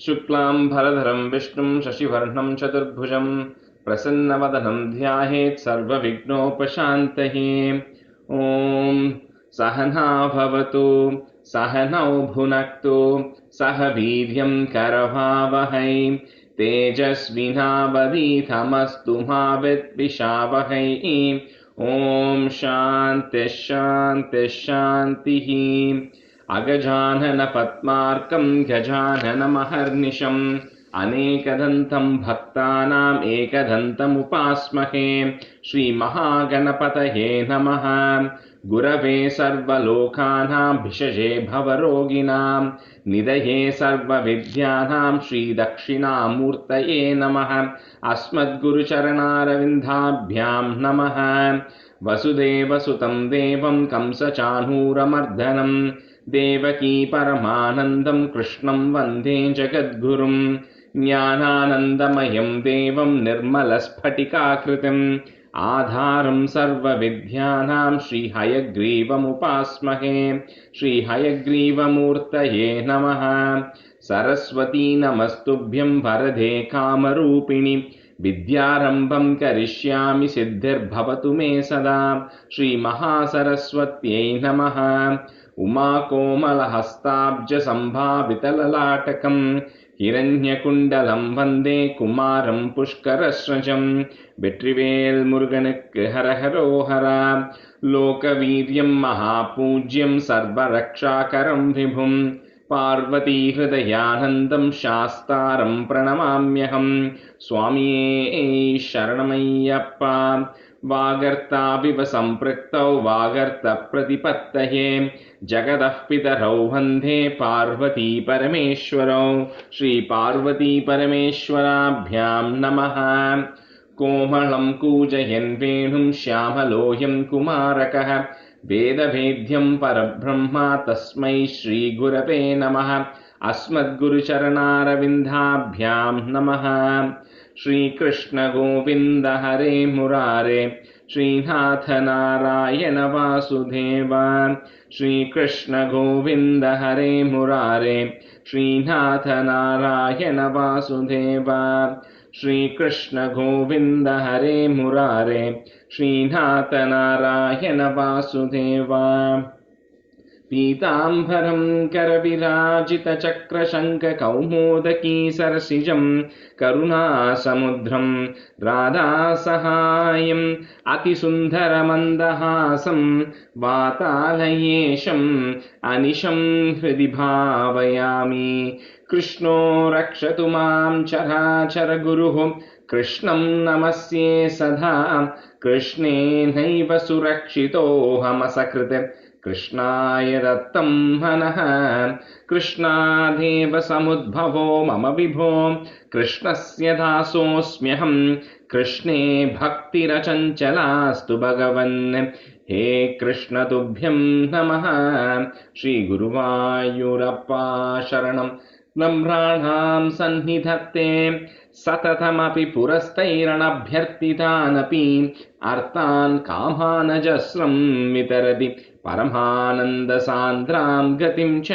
शुक्लांबरधरं विष्णुं शशिवर्णं चतुर्भुजं प्रसन्नवदनं ध्यायेत् सर्वविघ्नोपशान्तये। ॐ सहना भवतु सहनौ भुनक्तु सह वीर्यं करवावहै तेजस्विनावधीतमस्तु मा विद्विषावहै। ॐ शान्तिः शान्तिः शान्तिः। अगजानन पद्मार्कं गजाननमहर्निशम् अनेकदन्तं भक्तानाम् एकदन्तमुपास्महे। श्रीमहागणपतये नमः। गुरवे सर्वलोकानां भिषजे भवरोगिणां निधये सर्वविद्यानां श्रीदक्षिणामूर्तये नमः। अस्मद्गुरुचरणारविन्दाभ्यां नमः। वसुदेवसुतं देवं कंसचाणूरमर्दनं देवकी परमानन्दं कृष्णं वन्दे जगद्गुरुं। ज्ञानानन्दमयं देवं निर्मलस्फटिकाकृतिम् आधारं सर्वविद्यानां श्रीहयग्रीवमुपास्महे। श्रीहयग्रीवमूर्तये नमः। सरस्वती नमस्तुभ्यं वरदे कामरूपिणि विद्यारम्भं करिष्यामि सिद्धिर्भवतु मे सदा। श्रीमहासरस्वत्यै नमः। उमाकोमलहस्ताब्जसम्भावितललाटकं हिरण्यकुण्डलं वन्दे कुमारं पुष्करस्रजं। வெற்றிவேல் முருகனுக்கு ஹரஹரோஹரா. லோகவீரியம் மகாபூஜ்யம் சர்வரக்ஷாகரம் விபும் பார்வதி ஹிருதயானந்தம் சாஸ்தாரம் பிரணமாம்யகம். சுவாமியே சரணமையப்பா. वागर्ताविव सम्पृक्तौ वागर्तप्रतिपत्तये जगतः पितरौ वन्दे पार्वती परमेश्वरौ। श्रीपार्वती परमेश्वराभ्यां नमः। कोमलं कूजयन् वेणुं श्यामलोऽयं कुमारकः वेदवेद्यं परब्रह्म तस्मै श्रीगुरवे नमः। अस्मद्गुरुचरणारविन्दाभ्यां नमः। श्रीकृष्ण गोविन्द हरे मुरारे श्रीनाथ नारायण वासुदेव। श्रीकृष्ण गोविन्द हरे मुरारे श्रीनाथ नारायण वासुदेव। श्रीकृष्ण गोविन्द हरे मुरारे श्रीनाथ नारायण वासुदेव। पीताम्बरं करविराजितचक्रशङ्खकौमोदकी सरसिजं करुणासमुद्रं राधासहायम् अतिसुन्दरमन्दहासं वातालयेशम् अनिशं हृदि भावयामि। कृष्णो रक्षतु मां चराचरगुरुः कृष्णं नमस्ये सदा। कृष्णेनैव सुरक्षितोऽहमसकृत् कृष्णाय दत्तं मनः। कृष्णादेव समुद्भवो मम विभो कृष्णस्य दासोऽस्म्यहं। कृष्णे भक्तिरचञ्चलास्तु भगवन्। हे कृष्ण तुभ्यं नमः। श्रीगुरुवायूरप्पा शरणं नम्राणां सन्निधत्ते सततमपि पुरस्तैरणभ्यर्थितानपि अर्थान् कामानजस्रं वितरति परमानन्दसान्द्रां गतिं च।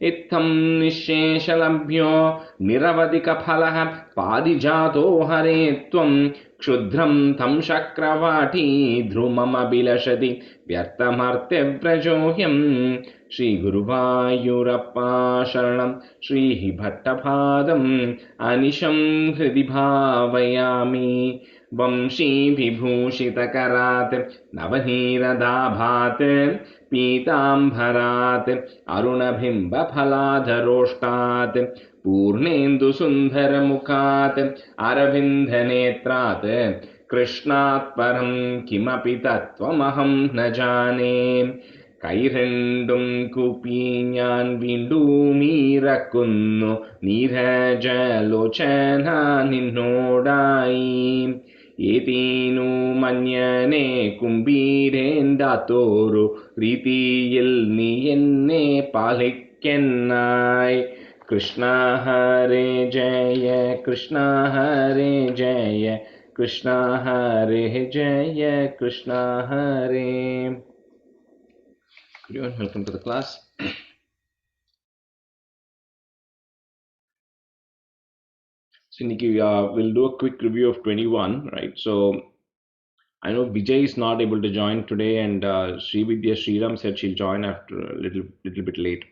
इत्थं निःशेषलभ्यो निरवधिकफलः पारिजातो हरे त्वं क्षुद्रं तं शक्रवाटी ध्रुममभिलषति व्यर्थमर्त्यव्रजोऽयम्। श्रीगुरुवायूरप्पा शरणं श्रीभट्टपादम् अनिशं हृदि भावयामि। वंशीविभूषितकरात् नवनीरदाभात् पीताम्बरात् अरुणबिम्बफलाधरोष्टात् पूर्णेन्दुसुन्दरमुखात् अरविन्दनेत्रात् कृष्णात् परं किमपि तत्त्वमहं न जाने। കൈരണ്ടും കൂപ്പി ഞാൻ വീണ്ടുമീറക്കുന്നു നീരജലോചന നിന്നോടായി. ഏതീനു മഞ്ഞനെ കുമ്പീരേണ്ടാത്തോരു രീതിയിൽ നീ എന്നെ പാലിക്കെന്നായി. കൃഷ്ണ ഹരേ ജയ കൃഷ്ണ ഹരേ ജയ കൃഷ്ണ ഹരേ ജയ കൃഷ്ണ ഹരേ. Welcome to the class. So Nikki, we'll do a quick review of 21, right? So I know Vijay is not able to join today, and Srividya Sriram said she'll join after a little bit late.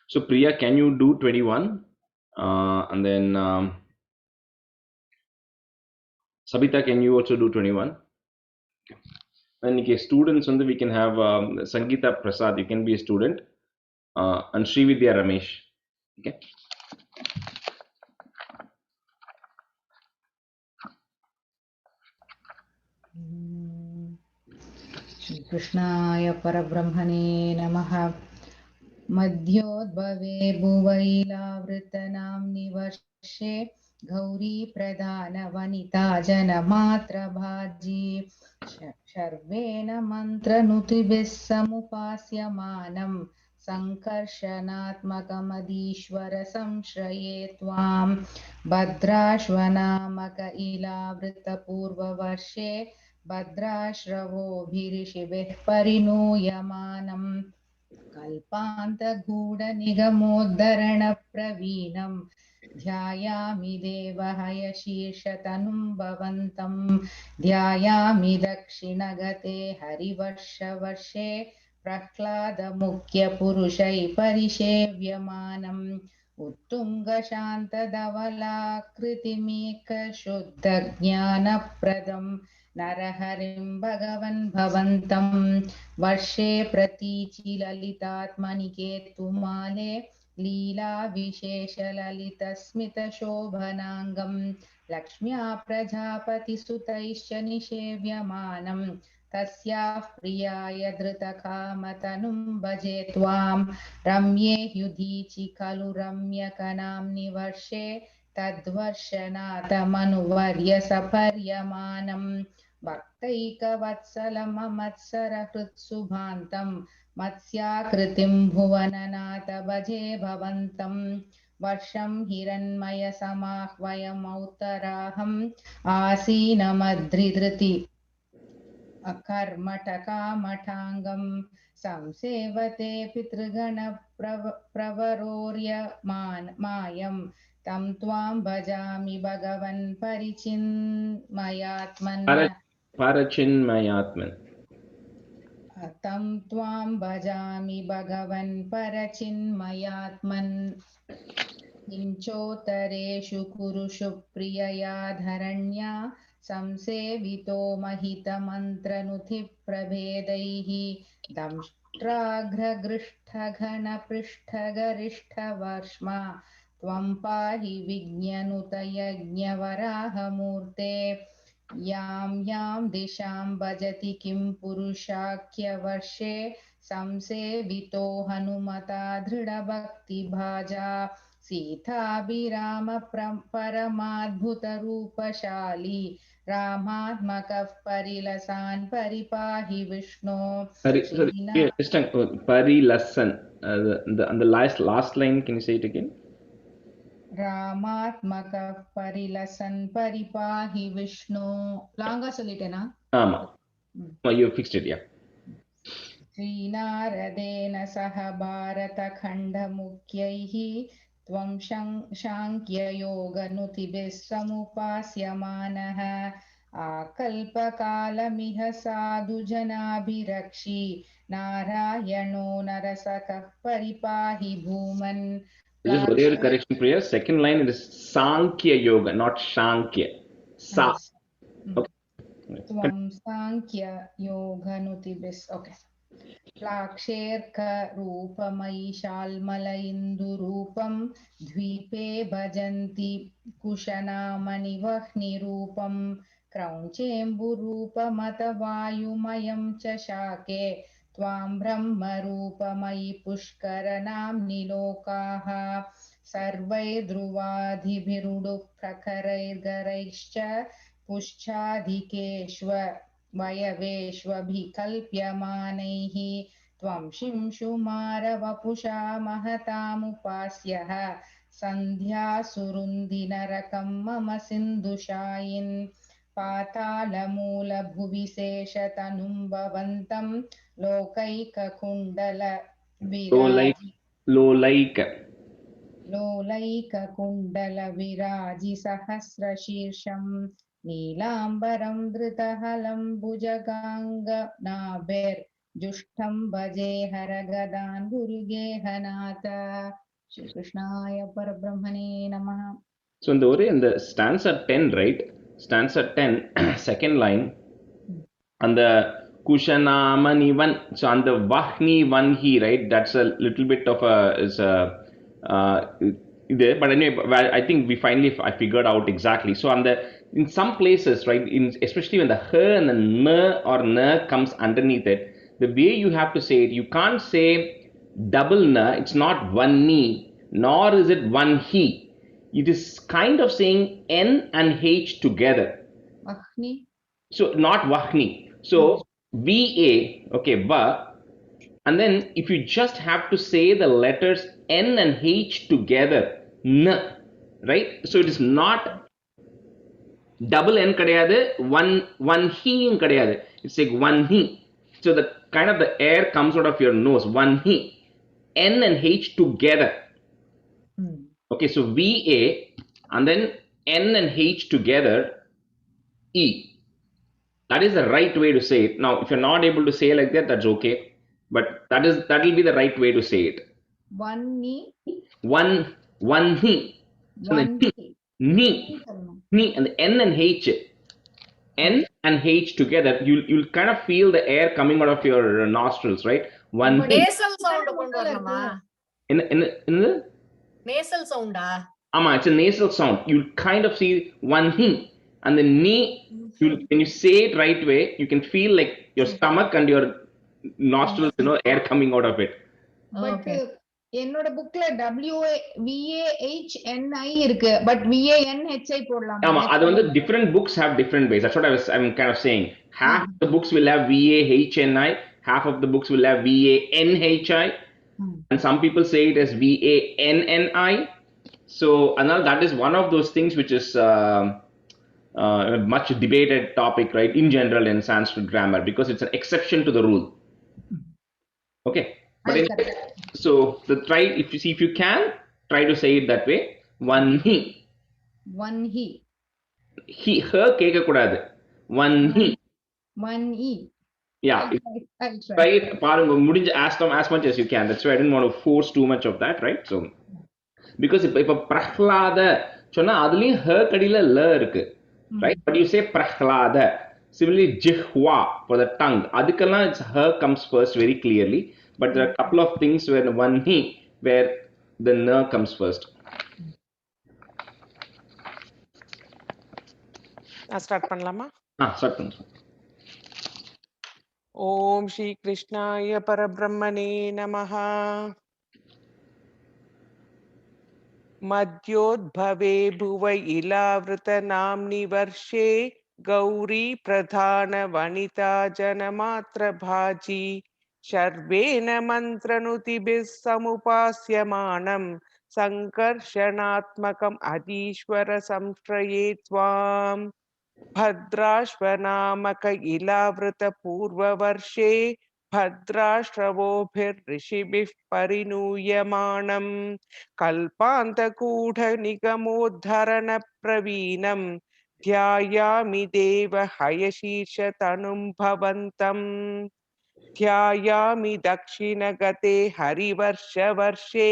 So Priya, can you do 21? And then Sabita, can you also do 21? Then Nikki, students, on we can have Sangeeta Prasad. You can be a student, and Srividya Ramesh. Okay. श्रीकृष्णाय परब्रह्मणे नमः। मध्योद्भवे भुवैलावृतनाम्नि वर्षे गौरीप्रधानवनिता जनमात्रभाजी शर्वेण मन्त्रनुतिभिः समुपास्यमानं सङ्कर्षणात्मकमदीश्वर संश्रये त्वां भद्राश्वनामक इलावृतपूर्ववर्षे भद्राश्रवोभिऋषिभिः परिणूयमानम् कल्पान्तगूढनिगमोद्धरणप्रवीणं ध्यायामि देवहयशीर्षतनुं भवन्तं ध्यायामि दक्षिणगते हरिवर्षवर्षे प्रह्लादमुख्यपुरुषैः परिसेव्यमानम् उत्तुङ्गशान्तधवलाकृतिमेकशुद्धज्ञानप्रदम् नरहरिं भगवन् भवन्तं वर्षे प्रतीचि ललितात्मनिकेतुमाले लीलाविशेषललितस्मितशोभनाङ्गं लक्ष्म्या प्रजापतिसुतैश्च निषेव्यमानं तस्याः प्रियाय धृतकामतनुं भजे त्वां रम्ये युधीचि खलु रम्यकनाम्नि वर्षे तद्वर्षनाथमनुवर्य सपर्यमानम् भक्तैकवत्सलममत्सरहृत्सुभान्तं मत्स्याकृतिं भुवननाथ भजे भवन्तं वर्षं हिरण्मयसमाह्वयमौत्तराहम् आसीनमद्रिधृति अकर्मटकामठाङ्गं संसेवते पितृगणप्रवरोर्यमायं तं त्वां भजामि भगवन् परिचिन्मयात्मन् Parachinmayatman. तं त्वां भजामि भगवन् परचिन्मयात्मन् किञ्चोत्तरेषु कुरुषु प्रियया धरण्या संसेवितो महितमन्त्रनुतिप्रभेदैः दंष्ट्राग्रगृष्ठघनपृष्ठगरिष्ठवर्ष्मा त्वं पाहि विज्ञनुतयज्ञवराहमूर्ते यां यां दिशां भजति किं पुरुषाख्यवर्षे संसेवितो हनुमता दृढभक्तिभाजा सीताभिराम परमाद्भुतरूपशाली रामात्मकः परिलसान् परिपाहि विष्णो Parilasan. The last line, can you say it again? रामात्मकः परिलसन् परिपाहि विष्णो लांगा சொல்லிட்டேனா you fixed it, yeah. श्रीनारदेन सह भारतखण्डमुख्यैः त्वं शाङ्ख्ययोगनुतिभिः समुपास्यमानः आकल्पकालमिह साधुजनाभिरक्षि नारायणो नरसखः परिपाहि भूमन् Just one correction, Priya. Second line is Sankhya Yoga, not Shankhya. Sa. त्वं साङ्ख्ययोगनुतिभिः okay. प्लाक्षेर्करूपमयिशाल्मलइन्दुरूपं द्वीपे भजन्ति कुशनामनिवह्निरूपं क्रौञ्चेम्बुरूपमथ वायुमयं च शाके त्वां ब्रह्मरूपमयि पुष्करनाम्नि लोकाः सर्वैर्ध्रुवादिभिरुडुप्रखरैर्गरैश्च पुश्चाधिकेष्व वयवेष्वभिकल्प्यमानैः त्वं शिंशुमारवपुषा महतामुपास्यः सन्ध्यासुरुन्दिनरकं मम सिन्धुशायिन् पातालमूलभुवि शेषतनुं भवन्तं Low like. लोलैककुण्डलविराजिसहस्रशीर्षं नीलाम्बरं धृतहलं भुजगाङ्गनाभिर्जुष्टं भजे हरगदान् गुरुगेहनाथ. श्रीकृष्णाय परब्रह्मणे नमः. So in the stanza 10, right? Stanza 10, second line, and the Kushanamanivan. So on the Vahni Vanhi, right? That's a little bit of a is a there. But anyway, well, I think we finally I figured out exactly. So on the in some places, right? In especially when the h and the n or n comes underneath it, the way you have to say it, you can't say double n. It's not one ni, nor is it one he. It is kind of saying N and H together. Vahni. So not Vahni. So VA, okay, Va. And then if you just have to say the letters N and H together, N, right? So it is not double N kadayadu, one he in kadayadu. It's like one he. So the kind of the air comes out of your nose, one he. N and H together. Okay, so VA and then N and H together, E. That is the right way to say it. Now, if you're not able to say like that, that's okay. But that will be the right way to say it. One ni. One he. So One the ni, and the N and H. N and H together, you'll kind of feel the air coming out of your nostrils, right? One nasal sound kondu varanuma in the nasal sound it's a nasal sound. You'll kind of see one he and the knee. When you say it right way, you can feel like your stomach and your nostrils, air coming out of it. But என்னோட புக்ல VAHNI இருக்கு, but VANHI போடலாம். ஆமா, அது வந்து different books have different ways. That's what I'm kind of saying. Half of the books will have VAHNI, half of the books will have VANHI, and some people say it as VANNI. So another, that is one of those things which is a much debated topic, right, in general in Sanskrit grammar, because it's an exception to the rule. Okay, but anyway, so if you can try to say it that way. One he her keka kudadu. One he yeah, try it பாருங்க முடிஞ்ச as much as you can. That's why I didn't want to force too much of that, right? So because இப்ப பிரஹ்லாத சொன்னா அதுலயும் her கடியில ல இருக்கு, right? But you say prahlada. Similarly, jihwa for the tongue, adukalla it's her comes first very clearly, but there are a couple of things where one he where the na comes first. Start பண்ணலாமா? Start பண்ணுங்க. ஓம் ஸ்ரீ கிருஷ்ணாய பரபிரம்மணே நமஹ. मध्योद्भवे भुव इलावृत नाम्नि वर्षे गौरी प्रधान वनिता जनमात्र भाजी शर्वेण मन्त्रनुतिभिः समुपास्यमानं संकर्षणात्मकम् अधीश्वर संश्रये त्वाम्. भद्राश्वनामक इलावृत पूर्ववर्षे भद्राश्रवोभिर्ऋषिभिः परिणूयमाणं कल्पान्तकूढ निगमोद्धरण प्रवीणं ध्यायामि देव हयशीर्षतनुं भवन्तम्. ध्यायामि दक्षिणगते हरिवर्षवर्षे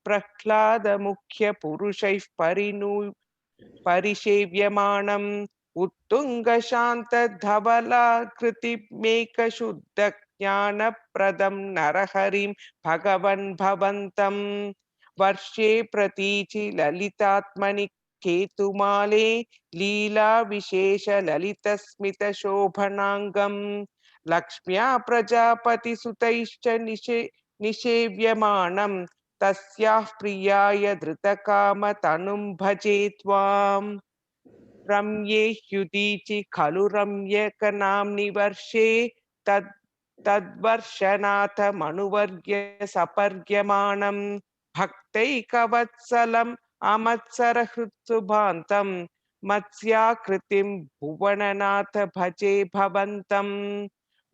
प्रह्लाद मुख्य पुरुषैः परिसेव्यमाणम् उत्तुंग शांत धवलाकृतिमेकशुद्ध ज्ञानप्रदं नरहरिं भगवन् भवन्तं. वर्षे प्रतीचि ललितात्मनि केतुमाले लीला विशेष ललित स्मित शोभनांगं लक्ष्म्या प्रजापति सुतैश्च निषेव्यमानं तस्याः प्रियाय धृतकाम तनुं भजे त्वाम्. रम्ये ह्युदीचि खलु रम्यकनाम्नि वर्षे तद्वर्षनाथ मनुवर्ग्य सपर्यमाणं भक्तैकवत्सलम् अमत्सरहृत्सुभान्तं मत्स्याकृतिं भुवननाथ भजे भवन्तं.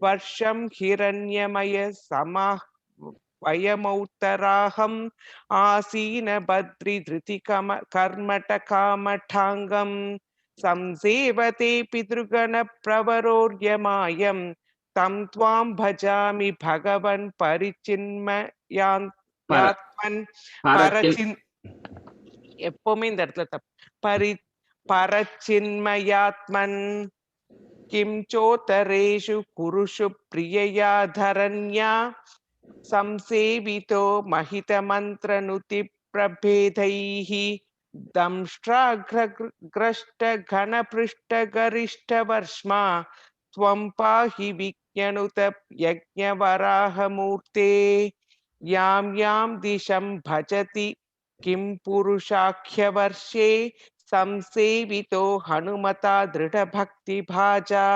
वर्षं हिरण्यमय वयमौत्तराहम् आसीन बद्रि धृति कर्मटकामठाङ्गम् संसेवते पितृगण प्रवरोर्यमायं तं त्वां भजामि भगवन् परिचिन्मयात्मन् Parakin. பரச்சின் எப்பவுமே இந்த இடத்துல பரச்சின்மயாத்மன் கிம் சோதரேஷு குருஷு பிரியயா தரண்யா संसेवितो महितमन्त्रनुति प्रभेदैः दंष्ट्राग्रष्टघनपृष्ठगरिष्ठवर्ष्मा त्वं पाहि विज्ञनुत यज्ञवराहमूर्ते यां यां दिशं भजति किं पुरुषाख्यवर्षे संसेवितो हनुमता दृढभक्तिभाजा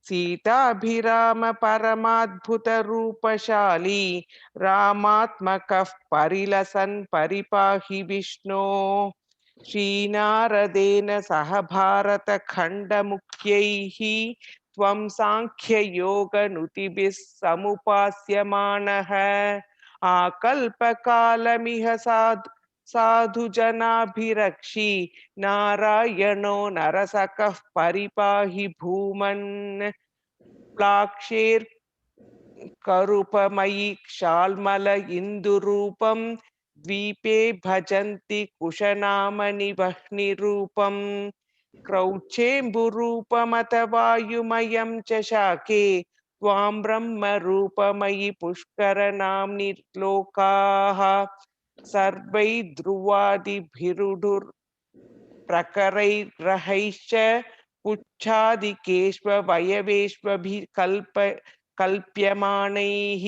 सीताभिराम परमाद्भुत रूपशाली रामात्मकः परिलसन् परिपाहि विष्णो श्रीनारदेन सह भारतखण्डमुख्यैः त्वं साङ्ख्ययोगनुतिभिः समुपास्यमानः आकल्पकालमिह साधु जनाभिरक्षि नारायणो नरसकः परिपाहि भूमन् प्लाक्षेर् करूपमयि क्षाल्मल इन्दुरूपं द्वीपे भजन्ति कुशनामनि वह्निरूपं क्रौचेम्बुरूपमथ वायुमयं च शाके त्वां ब्रह्मरूपमयि पुष्करनाम्नि लोकाः सर्वै ध्रुवादिभिरुडुर् प्रकरैर्ग्रहैश्च पुच्छादिकेष्ववयवेष्वभिकल्प्यमानैः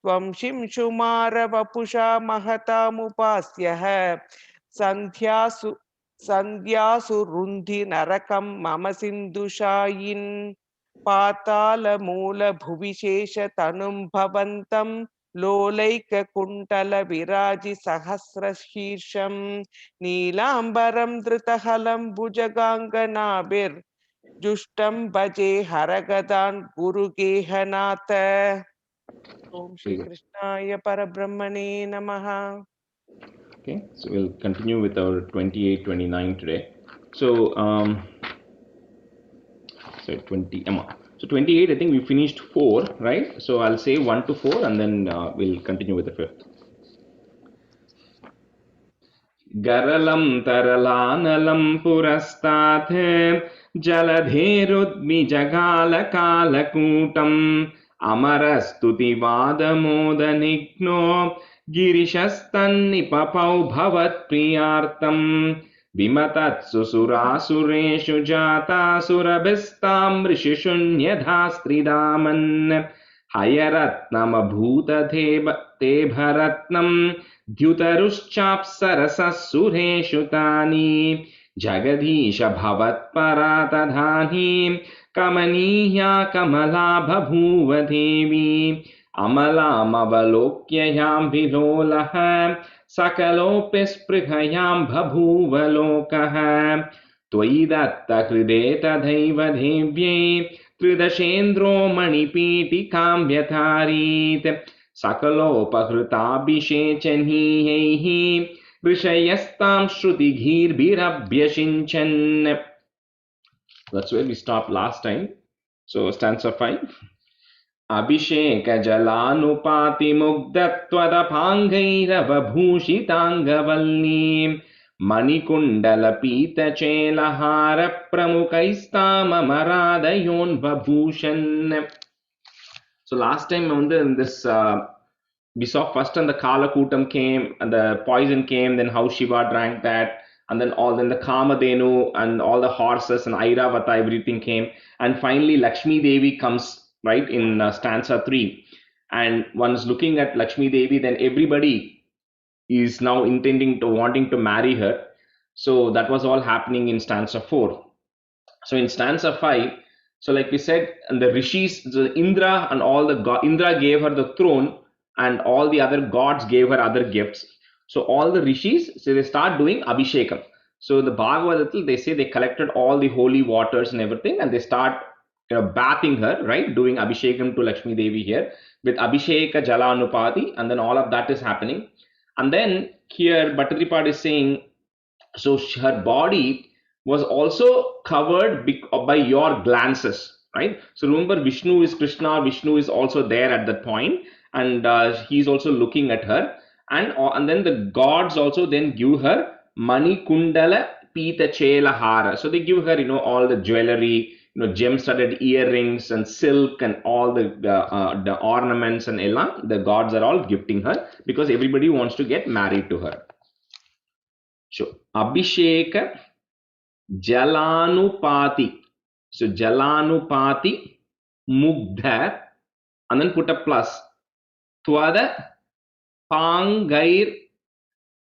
त्वं शिंशुमारवपुषा महतामुपास्यः सन्ध्यासु रुन्धि नरकं मम सिन्धुशायिन् पातालमूलभुविशेषतनुं भवन्तं लोलैककुण्टलविराजि सहस्रशीर्षं नीलाम्बरं धृतहलं भुजगाङ्गनाभिर्जुष्टं भजे हरगदान् गुरुगेहनाथ ओम श्री कृष्णाय परब्रह्मणे नमः. Okay, so we'll continue with our 28-29 today. So 20 Emma. So 28, I think we finished 4, right? So I'll say 1 to 4 and then we'll continue with the 5th. Garalam taralanalam purastat jaladherudmi jagala kalakutam amarastuti vadamodanigno girishastannipapau bhavat priyartam vimatatsu surasureshu jata surabhistam rishishunnyadhastridaman hayaratnamabhuta tebharatnam द्युतरुश्चाप्सरससुरेषु तानि जगदीश भवत्परातधानी कमनीया कमला बभूव देवी अमलामवलोक्य यां विलोलः सकलोऽपि स्पृहयां बभूव लोकः त्वयि दत्तहृदे तथैव देव्यै त्रिदशेन्द्रो मणिपीठिकां व्यधारीत् सकलोपहृताभिषेचनीयैः ऋषयस्तां श्रुतिगीर्भिरभ्यषिञ्चन्. That's where we stopped last time. So stanza 5. अभिषेकजलानुपातिमुग्धत्वदपाङ्गैरवभूषिताङ्गवल्लीं मणिकुण्डलपीतचेलहारप्रमुखैस्तामरादयोन्वभूषन्. So last time in this we saw first and the Kalakutam came and the poison came, then how Shiva drank that, and then the Kamadhenu and all the horses and Airavata, everything came, and finally Lakshmi Devi comes, right, in stanza 3, and one's looking at Lakshmi Devi, then everybody is now wanting to marry her. So that was all happening in stanza 4. So in stanza 5, so like we said, and the rishis, the Indra and all the Indra gave her the throne, and all the other gods gave her other gifts. So all the rishis, so they start doing abhishekam. So the Bhagavatal, they say they collected all the holy waters and everything, and they start bathing her, right? Doing Abhishekam to Lakshmi Devi here with Abhisheka Jala Anupati, and then all of that is happening. And then here Bhattacharya is saying, so her body was also covered by your glances, right? So remember, Vishnu is Krishna, Vishnu is also there at that point, and he's also looking at her, and then the gods also then give her Mani Kundala Pita Chela Hara. So they give her, all the jewelry, gem-studded earrings and silk and all the ornaments and ella. The gods are all gifting her because everybody wants to get married to her. So Abhisheka Jalanupati. So Jalanupati Mugdha, and then put a plus. Tvada Pangair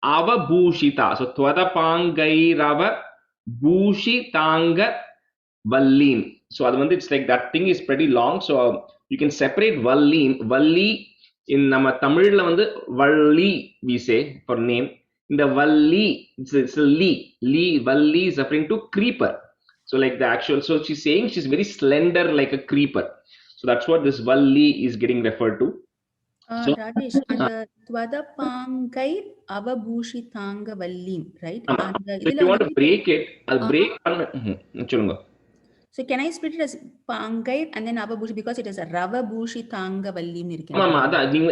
Avabhushita. So Tvada Pangair Avabhushitanga Vallim. So it's like that thing is pretty long. So you can separate Vallim. Valli in Nama Tamil Valli we say for name. In the Valli, it's a Li. Valli is referring to creeper. So like the actual, so she's saying she's very slender like a creeper. So that's what this Valli is getting referred to. So, Rajesh, and Tvadapangai Avabhushitanga Vallim, right? so if you want to break it, I'll break. So can I split it as Pangai and then Avabhushi because it is a Ravabhushitanga Vallim?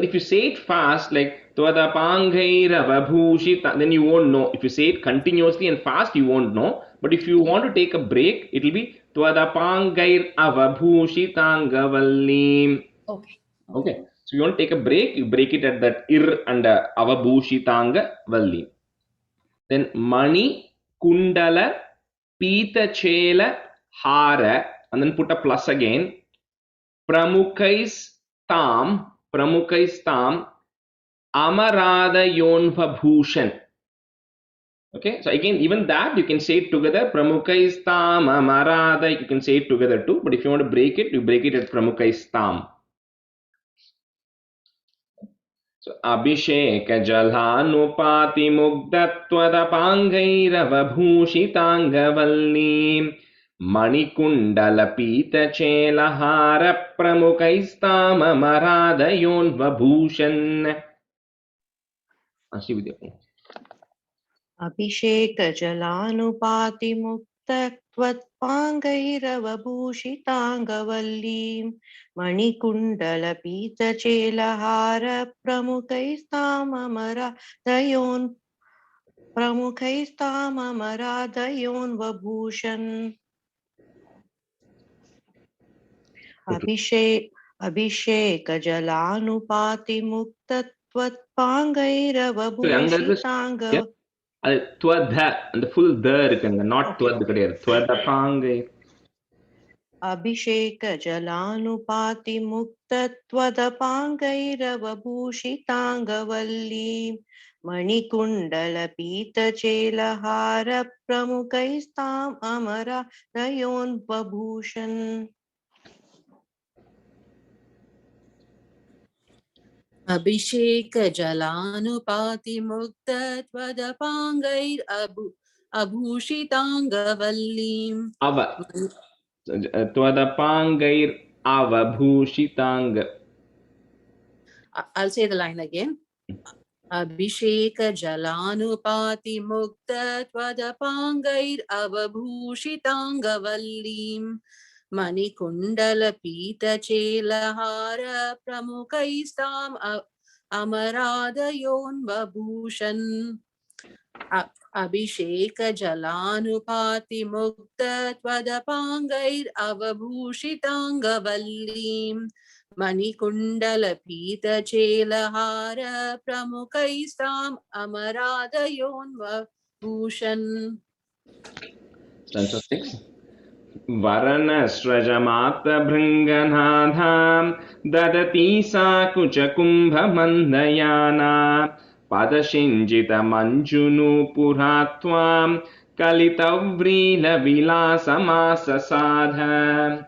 If you say it fast, like Tvada Pangai Ravabhushita, then you won't know. If you say it continuously and fast, you won't know. But if you want to take a break, it will be Tvada Pangai Avabhushitanga Vallim. Okay. So you want to take a break, you break it at that ir and avabhushitanga valli. Then Mani Kundala Pita Chela Hara, and then put a plus again. Pramukais Tam Amarada Yonva Bhushan. Okay, so again, even that you can say it together. Pramukais Tam Amarada, you can say it together too. But if you want to break it, you break it at Pramukais Tam. So Abhisheka Jalhanupati Mugdhattvadapangairava Vallim Manikundala Pita Chelahara Pramukaistama Maradayon Vabhushan. Abhisheka Jalanupati Mugdhattvadapangairava Vallim Manikundala Pita Chelahara Pramukaistama Maradayon Vabhushan. Abhisheka Jalanupati Mugdhattvadapangairava Bhushitanga. Twadha and the full the not Twad Twadha Pangai. Abhisheka Jalanupati Mugdhattvadapangairava Bhushitanga Vallim Manikundala Pita Chelahara Pramukaistam Amaradayon Vabhushan. Abhisheka Jalanupati Mugdhattvadapangair Abhushitanga Vallim. Tvadapangair Avabhushitanga. I'll say the line again. Abhisheka Jalanupati Mugdhattvadapangair Avabhushitanga Vallim Manikundala Pita Chelahara Pramukaistam Amaradayon Vabhushan. Abhisheka Jalanupati Mugdhattvadapangair Avabhushitanga Vallim Manikundala Pita Chelahara Pramukaistam Amaradayon Vabhushan. Stanza 6. Varana Srajamata Bhringanadham Dadati Sakucha Kumbha Mandayana Padashinjita Manjunu Puratvam Kalitavrila Vilasa Masa Sadha.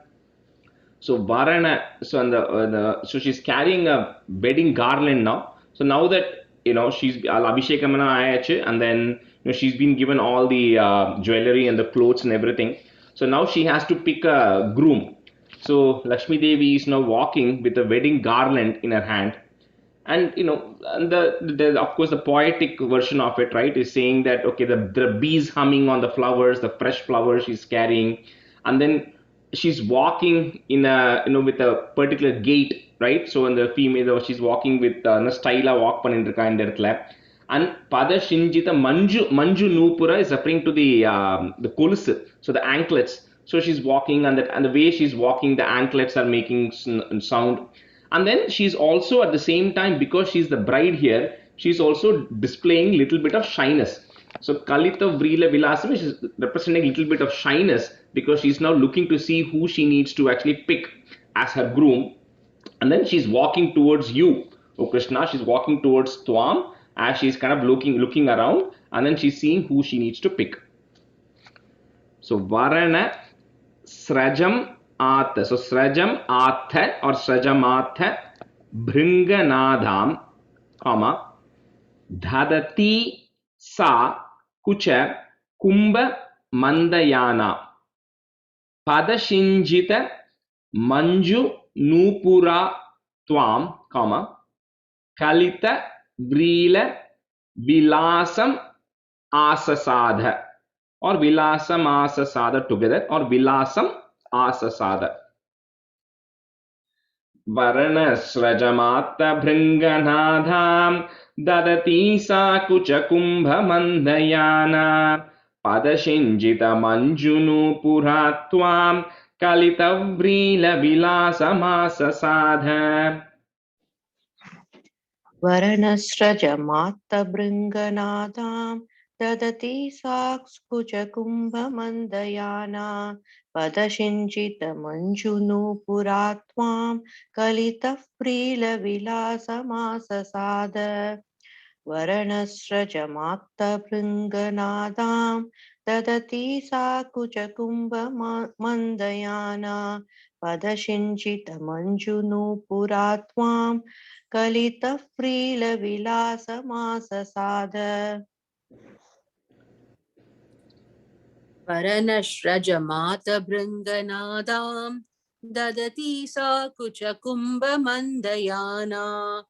So Varana, so she's carrying a wedding garland now. So now that she's Abhishekamana Ayache, and then she's been given all the jewelry and the clothes and everything. So now she has to pick a groom. So Lakshmi Devi is now walking with a wedding garland in her hand. And and the of course the poetic version of it, right, is saying that okay, the bees humming on the flowers, the fresh flowers she's carrying, and then she's walking in a with a particular gait, right? So in the female, she's walking with style walk பண்ணிருக்கா இந்த இடத்துல. And pada shinjita manju nupura is referring to the kolus, so the anklets. So she's walking, and the way she's walking, the anklets are making sound. And then she's also at the same time, because she's the bride here, she's also displaying little bit of shyness. So Kalita Vrila Vilasam is representing a little bit of shyness, because she's now looking to see who she needs to actually pick as her groom. And then she's walking towards you, oh Krishna. She's walking towards Twam as she's kind of looking around, and then she's seeing who she needs to pick. So Varana Srajam Atha. So Srajam Atha or Srajamatha Bhringanadham, comma, Dhadati Sa Kucha Kumbha Mandayana Padashinjita Manju Nupura Twam, comma, Kalita Vrila Vilasam Asasada, or Vilasam Asasada together, or Vilasam Asasada. Varana Srajamata Bhringanadham Dadati Sa Kucha Kumbha Mandayana Padashinjita Manjunu Puratvam Kalitavrila Vilasamasasada. Varanasrajamata Bringanadam Dadati Sakskucha Kumbha Mandayana Padashinjita Manjunu Puratvam Kalita Vrila Vilasamasasada. Varanasrajamata Bringanadam Dadati Sakucha Kumbha Mandayana Padashinjita Manjunu Puratvam Kalita Vrila Vilasamasasada. Varanashrajamata Bringanadam Dadati Sa Kucha Kumbha Mandayana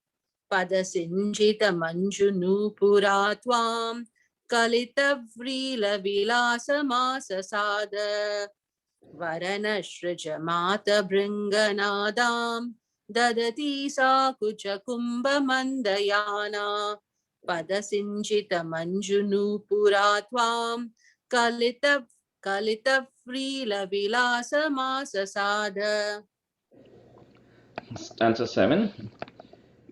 Padasinjita Manjunu Puratvam Kalita Vrila Vilasamasasada. Varanashrajamata Bringanadam Dadati Sa Kucha Kumbha Mandayana Padasinjita Manjunu Puratvam Kalita Vrila Vilasamasasada. Stanza 7.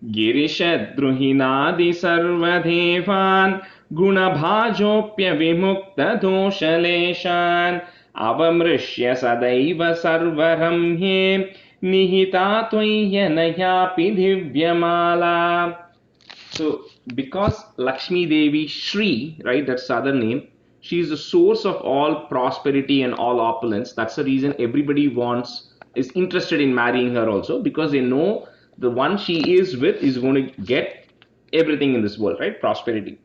Girisha Druhinadi Sarvadevan Gunabhajopya Vimukta Doshaleshan Avamrishya Sadaiva Sarvaramhe Nihita Tvayanayapi Divyamala. So because Lakshmi Devi Shri, right, that's the other name, she is the source of all prosperity and all opulence. That's the reason everybody is interested in marrying her also, because they know the one she is with is going to get everything in this world, right? Prosperity.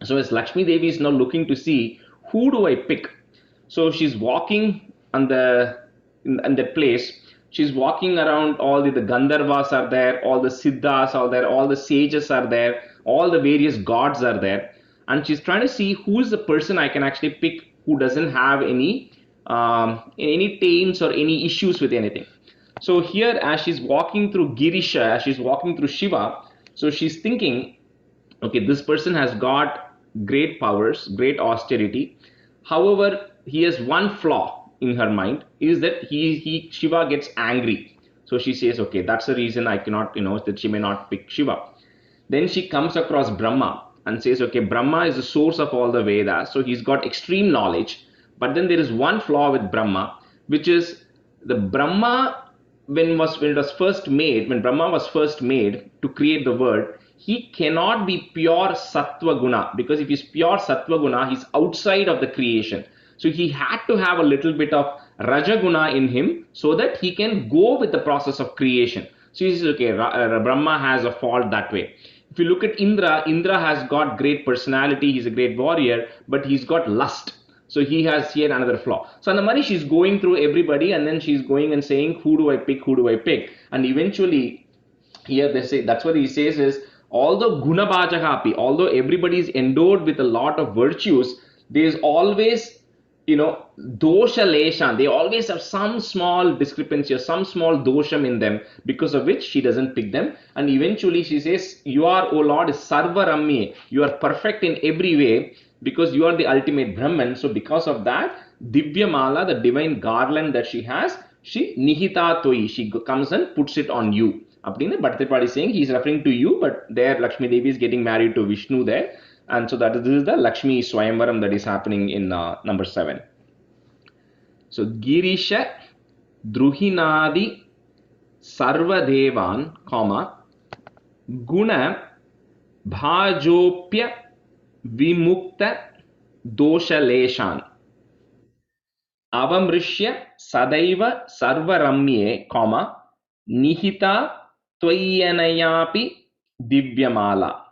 So as Lakshmi Devi is now looking to see who do I pick. So she's walking on the place. She's walking around, all the Gandharvas are there, all the Siddhas are there, all the sages are there, all the various gods are there. And she's trying to see who is the person I can actually pick who doesn't have any taints or any issues with anything. So here, as she's walking through Girisha, as she's walking through Shiva, so she's thinking, okay, this person has got great powers, great austerity. However, he has one flaw in her mind, is that Shiva gets angry. So she says, okay, that's the reason I cannot, that she may not pick Shiva. Then she comes across Brahma and says, okay, Brahma is the source of all the Vedas, so he's got extreme knowledge. But then there is one flaw with Brahma, which is the Brahma, when Brahma was first made to create the world, he cannot be pure Sattva Guna, because if he's pure Sattva Guna, he's outside of the creation. So he had to have a little bit of Rajaguna in him so that he can go with the process of creation. So he says, okay, Brahma has a fault that way. If you look at Indra has got great personality, he's a great warrior, but he's got lust. So he has here another flaw. So on the money, she's going through everybody, and then she's going and saying, who do I pick? Who do I pick? And eventually, here they say, that's what he says is, although gunabhajakapi, although everybody is endowed with a lot of virtues, there is always, dosha leshan. They always have some small discrepancy or some small dosham in them, because of which she doesn't pick them. And eventually she says, you are, O Lord, sarvaramye. You are perfect in every way, because you are the ultimate Brahman. So because of that, Divya Mala, the divine garland that she has, she nihita toi, she comes and puts it on you. Appadina Bhattacharya is saying he is referring to you, but there Lakshmi Devi is getting married to Vishnu there. And so this is the Lakshmi Swayamvaram that is happening in number 7. So Girisha Druhinadi Sarvadevan, Guna Bhajopya Vimukta Doshaleshan Avamrishya Sadaiva Sarvaramye, Nihita Tvayanayapi Divyamala.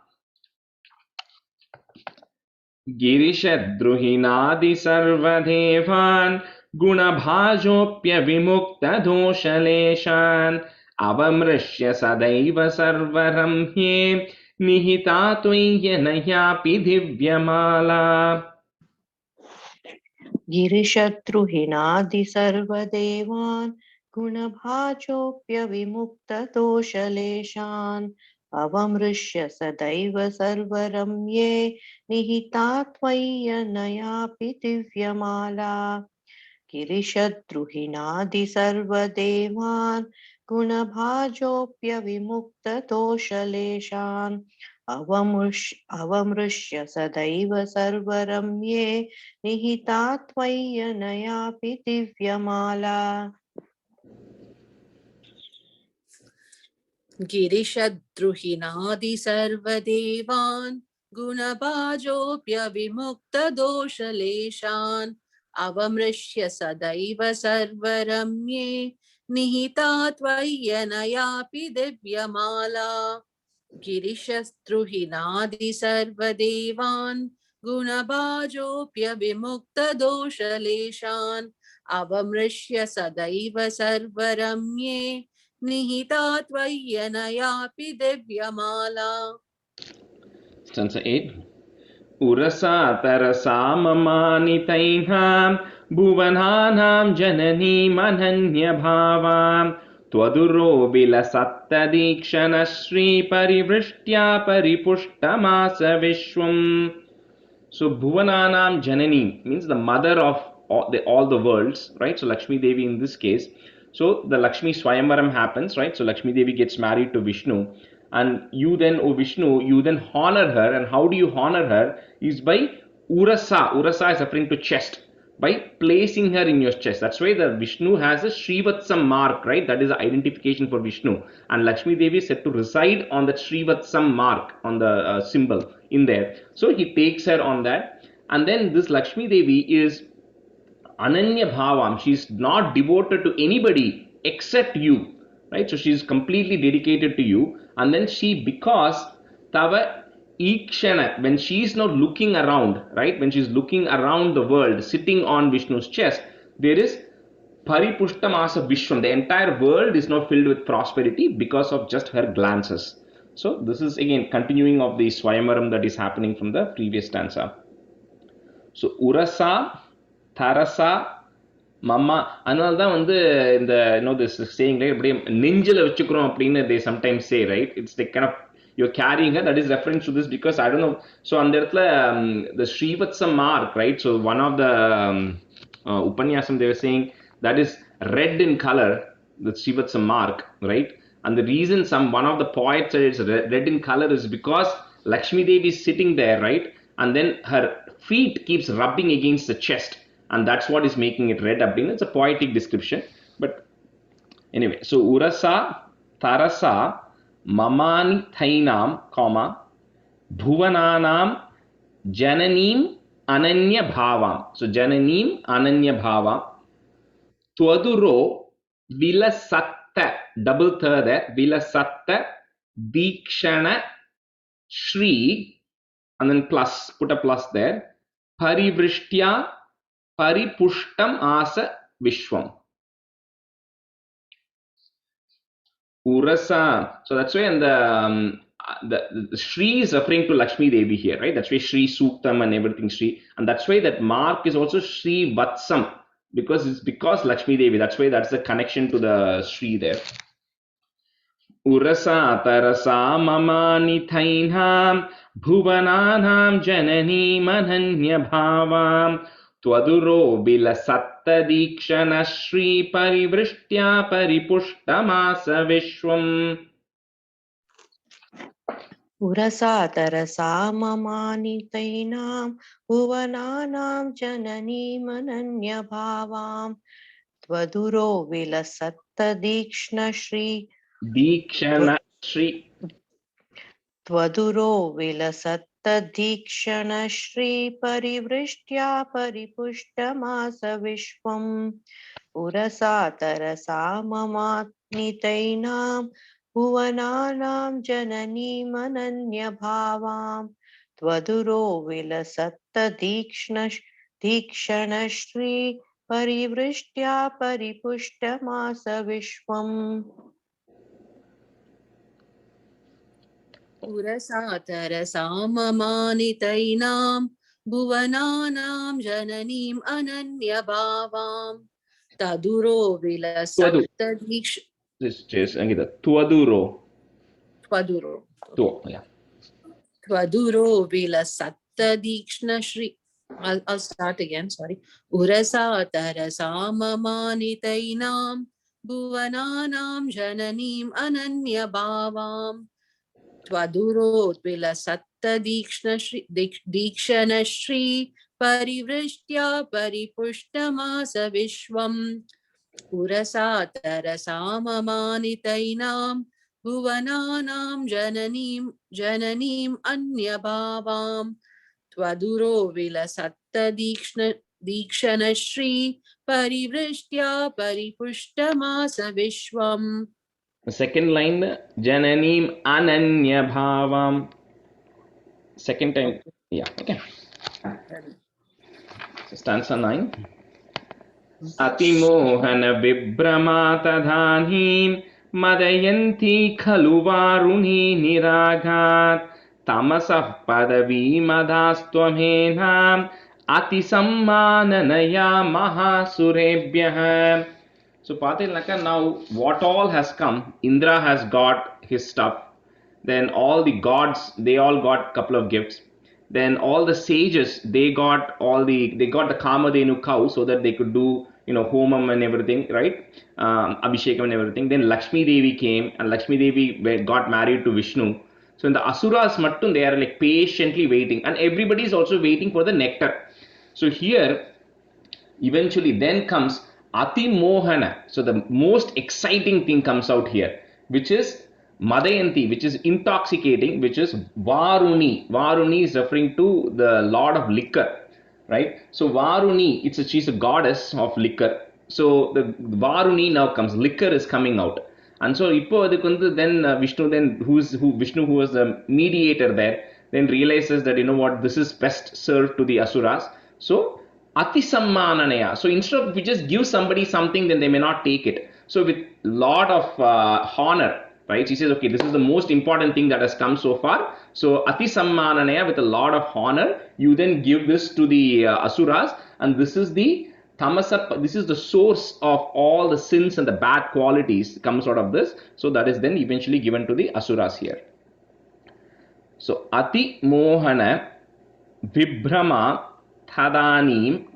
Girisha Druhinadi Sarvadevan Gunabhajopya Vimukta Doshaleshan Avamrishya Sadaiva Sarvaramye Nihita Tvayanayapi Divyamala. गिरिशत्रुहिनादि सर्वदेवान् गुणभाजोऽप्य विमुक्तदोषलेशान् अवमृश्य सदैव सर्वरम्ये निहिता त्वय्यनयापि दिव्यमाला गिरिशत्रुहिनादि सर्वदेवान् गुणभाजोऽप्य विमुक्तदोषलेशान् अवमृश्य सदैव सर्वरम्ये निहिता त्वय्यनयापि दिव्यमाला गिरिशद्रुहिनादि सर्वदेवान् गुणभाजोऽप्यविमुक्तदोषलेशान् अवमृश्य सदैव सर्वरम्ये निहिता त्वय्यनयापि दिव्यमाला गिरिशस्त्रुहिनादि सर्वदेवान् गुणभाजोऽप्यविमुक्तदोषलेशान् अवमृश्य सदैव सर्वरम्ये निहिता त्वय्यनयापि दिव्यमाला. Stanza 8. Urasa tarasa mamanitain bhuvananam janani mananya bhavam twaduro vilasatta dikshana shri parivrishtya paripushtamasa vishwam. So bhuvananam janani means the mother of all the worlds, right? So Lakshmi Devi in this case. So the Lakshmi Swayamvaram happens, right? So Lakshmi Devi gets married to Vishnu, and you then, O Vishnu, you then honor her. And how do you honor her? Is by Urasa. Urasa is referring to chest. By placing her in your chest. That's why the Vishnu has a Srivatsam mark, right? That is the identification for Vishnu. And Lakshmi Devi is said to reside on that Srivatsam mark, on the symbol in there. So he takes her on that. And then this Lakshmi Devi is Ananya Bhavam. She's not devoted to anybody except you, right? So she's completely dedicated to you. And then because Tava Ikshana, when she's not looking around, right? When she's looking around the world, sitting on Vishnu's chest, there is Paripushtamasa Vishwam. The entire world is now filled with prosperity because of just her glances. So this is again continuing of the Swayamvaram that is happening from the previous stanza. So Urasa Tarasa Mama, அதனால தான் வந்து இந்த this saying right, அப்படியே நெஞ்சில வச்சுக்கிறோம் அப்படின்னு they sometimes say, right? It's the kind of you're carrying her. That is reference to this because I don't know. So அந்த இடத்துல the Srivatsam mark, right? So one of the Upanyasam they were saying that is red in color, the Srivatsam mark, right? And the reason one of the poets said it's red in color is because Lakshmi Devi is sitting there, right? And then her feet keeps rubbing against the chest. And that's what is making it red. It's a poetic description. But anyway, so Urasa, Tarasa, Mamani Thainam, Bhuvananam, Jananim, Ananya Bhavam. So Jananim, Ananya Bhavam. Twaduro, Vilasatta, double third there, Vilasatta, Dikshana, Shri, and then plus, put a plus there, Parivrishtya, Paripushtam asa Vishwam. Urasa. So that's why, and the Shri is referring to Lakshmi Devi here, right? That's why Shri Suktam and everything Shri, and that's why that mark is also Shri Vatsam, because it's because Lakshmi Devi. That's why that's the connection to the Shri there. Urasa tarasa mamani thainham bhuvananam janani mananya bhavam twaduro vilasatta dikshana Shri parivristya paripushtamasa Vishwam. Urasa tarasa mamanitain bhuvananam janani mananya bhavam Tvaduro vilasatta dikshna Shri Dikshana Shri. Tvaduro vilasatta dikshana Shri parivristya paripushtamasa Vishwam Urasa tarasa mamatnitainam bhuvananam janani mananya bhavam Tvaduro vilasatta dikshana Shri parivristya paripushtamasa Vishwam पुरसातरसाममानितैनां भुवनानां जननीम् अनन्यभावां तदुरो Twadu. विलसप्तदीक्ष This is Angita. Twaduro. त्वदुरो Yeah. त्वदुरो विलसप्तदीक्ष्णश्री I'll start again, sorry. Urasatarasamamanitainam bhuvananam jananim ananyabhavam Twaduro vilasatta dikshana shri parivristya paripushtamasa Vishwam Urasatarasamamanitainam bhuvananam jananim anyabhavam Twaduro vilasatta dikshana shri parivristya paripushtamasa Vishwam. The second line, Jananim Ananya Bhavam. Second time, yeah, okay. So stanza 9. Atimohana Vibramata Dhanhim Madayanti Khaluvaruni Niragat Tamasah Padavi Madhastwamhenam Atisammananaya Mahasurebhyah. So Patilaka, now what all has come, Indra has got his stuff, then all the gods, they all got a couple of gifts, then all the sages, they got the Kamadhenu cow so that they could do, homam and everything, right? Abhishekam and everything. Then Lakshmi Devi came, and Lakshmi Devi got married to Vishnu. So in the Asuras Mattun, they are like patiently waiting, and everybody is also waiting for the nectar. So here, eventually then comes Ati Mohana. So the most exciting thing comes out here, which is Madayanti, which is intoxicating, which is Varuni. Varuni is referring to the lord of liquor, right? So Varuni, she's a goddess of liquor. So the Varuni now comes, liquor is coming out. And so then Vishnu, Vishnu, who was the mediator there, then realizes that, this is best served to the Asuras. So Atisammananaya. So instead of we just give somebody something, then they may not take it. So with lot of honor, right? She says, okay, this is the most important thing that has come so far. So Atisammananaya, with a lot of honor, you then give this to the Asuras, and this is the Tamasa, this is the source of all the sins and the bad qualities comes out of this. So that is then eventually given to the Asuras here. So Ati Mohana Vibhrama Thadanim,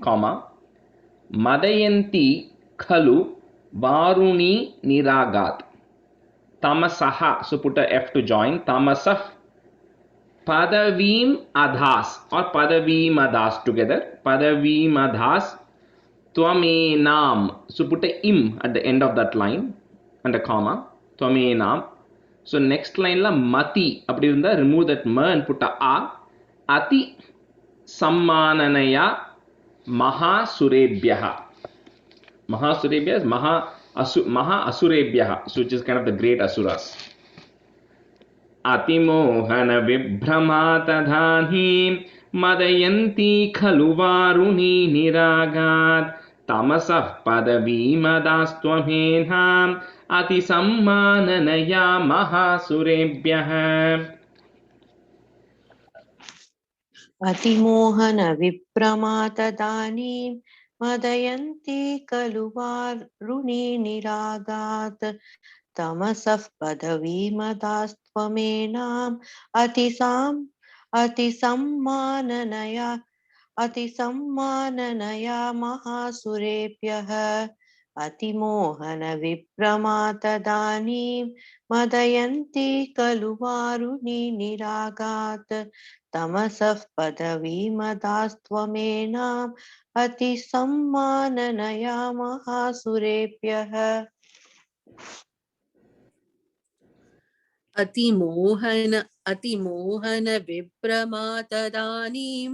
Madayanti Khalu Varuni Niragat Tamasaha. So put a F to join. Tamasah Padavim Adhas or Padavim Adhas together. Padavim Adhas Tvamenam. So put a im at the end of that line and a comma. Tvamenam. So next line la Mati. Remove that ma and put a a. Ati Sammananaya Mahasurebhyaha. Mahasurebhya is Maha Asurebhyaha, so which is kind of the great Asuras. Atimohana Vibhramata Dhanhim मदयन्ती खलु वारुणी निरागात् तमसः पदवीमदास्त्वमेनाम् अतिसम्माननया महासुरेभ्यः अतिमोहन विप्रमातदानीं मदयन्ती खलु वारुणी निरागात् तमसः पदवीमदास्त्वमेनाम् अतिसम्माननया महासुरेभ्यः अतिमोहन विप्रमातदानीं मदयन्ती खलु वारुणी निरागात् तमसः पदवीमदास्त्वमेनाम् अतिसम्माननया महासुरेभ्यः अतिमोहन विप्रमातदानीं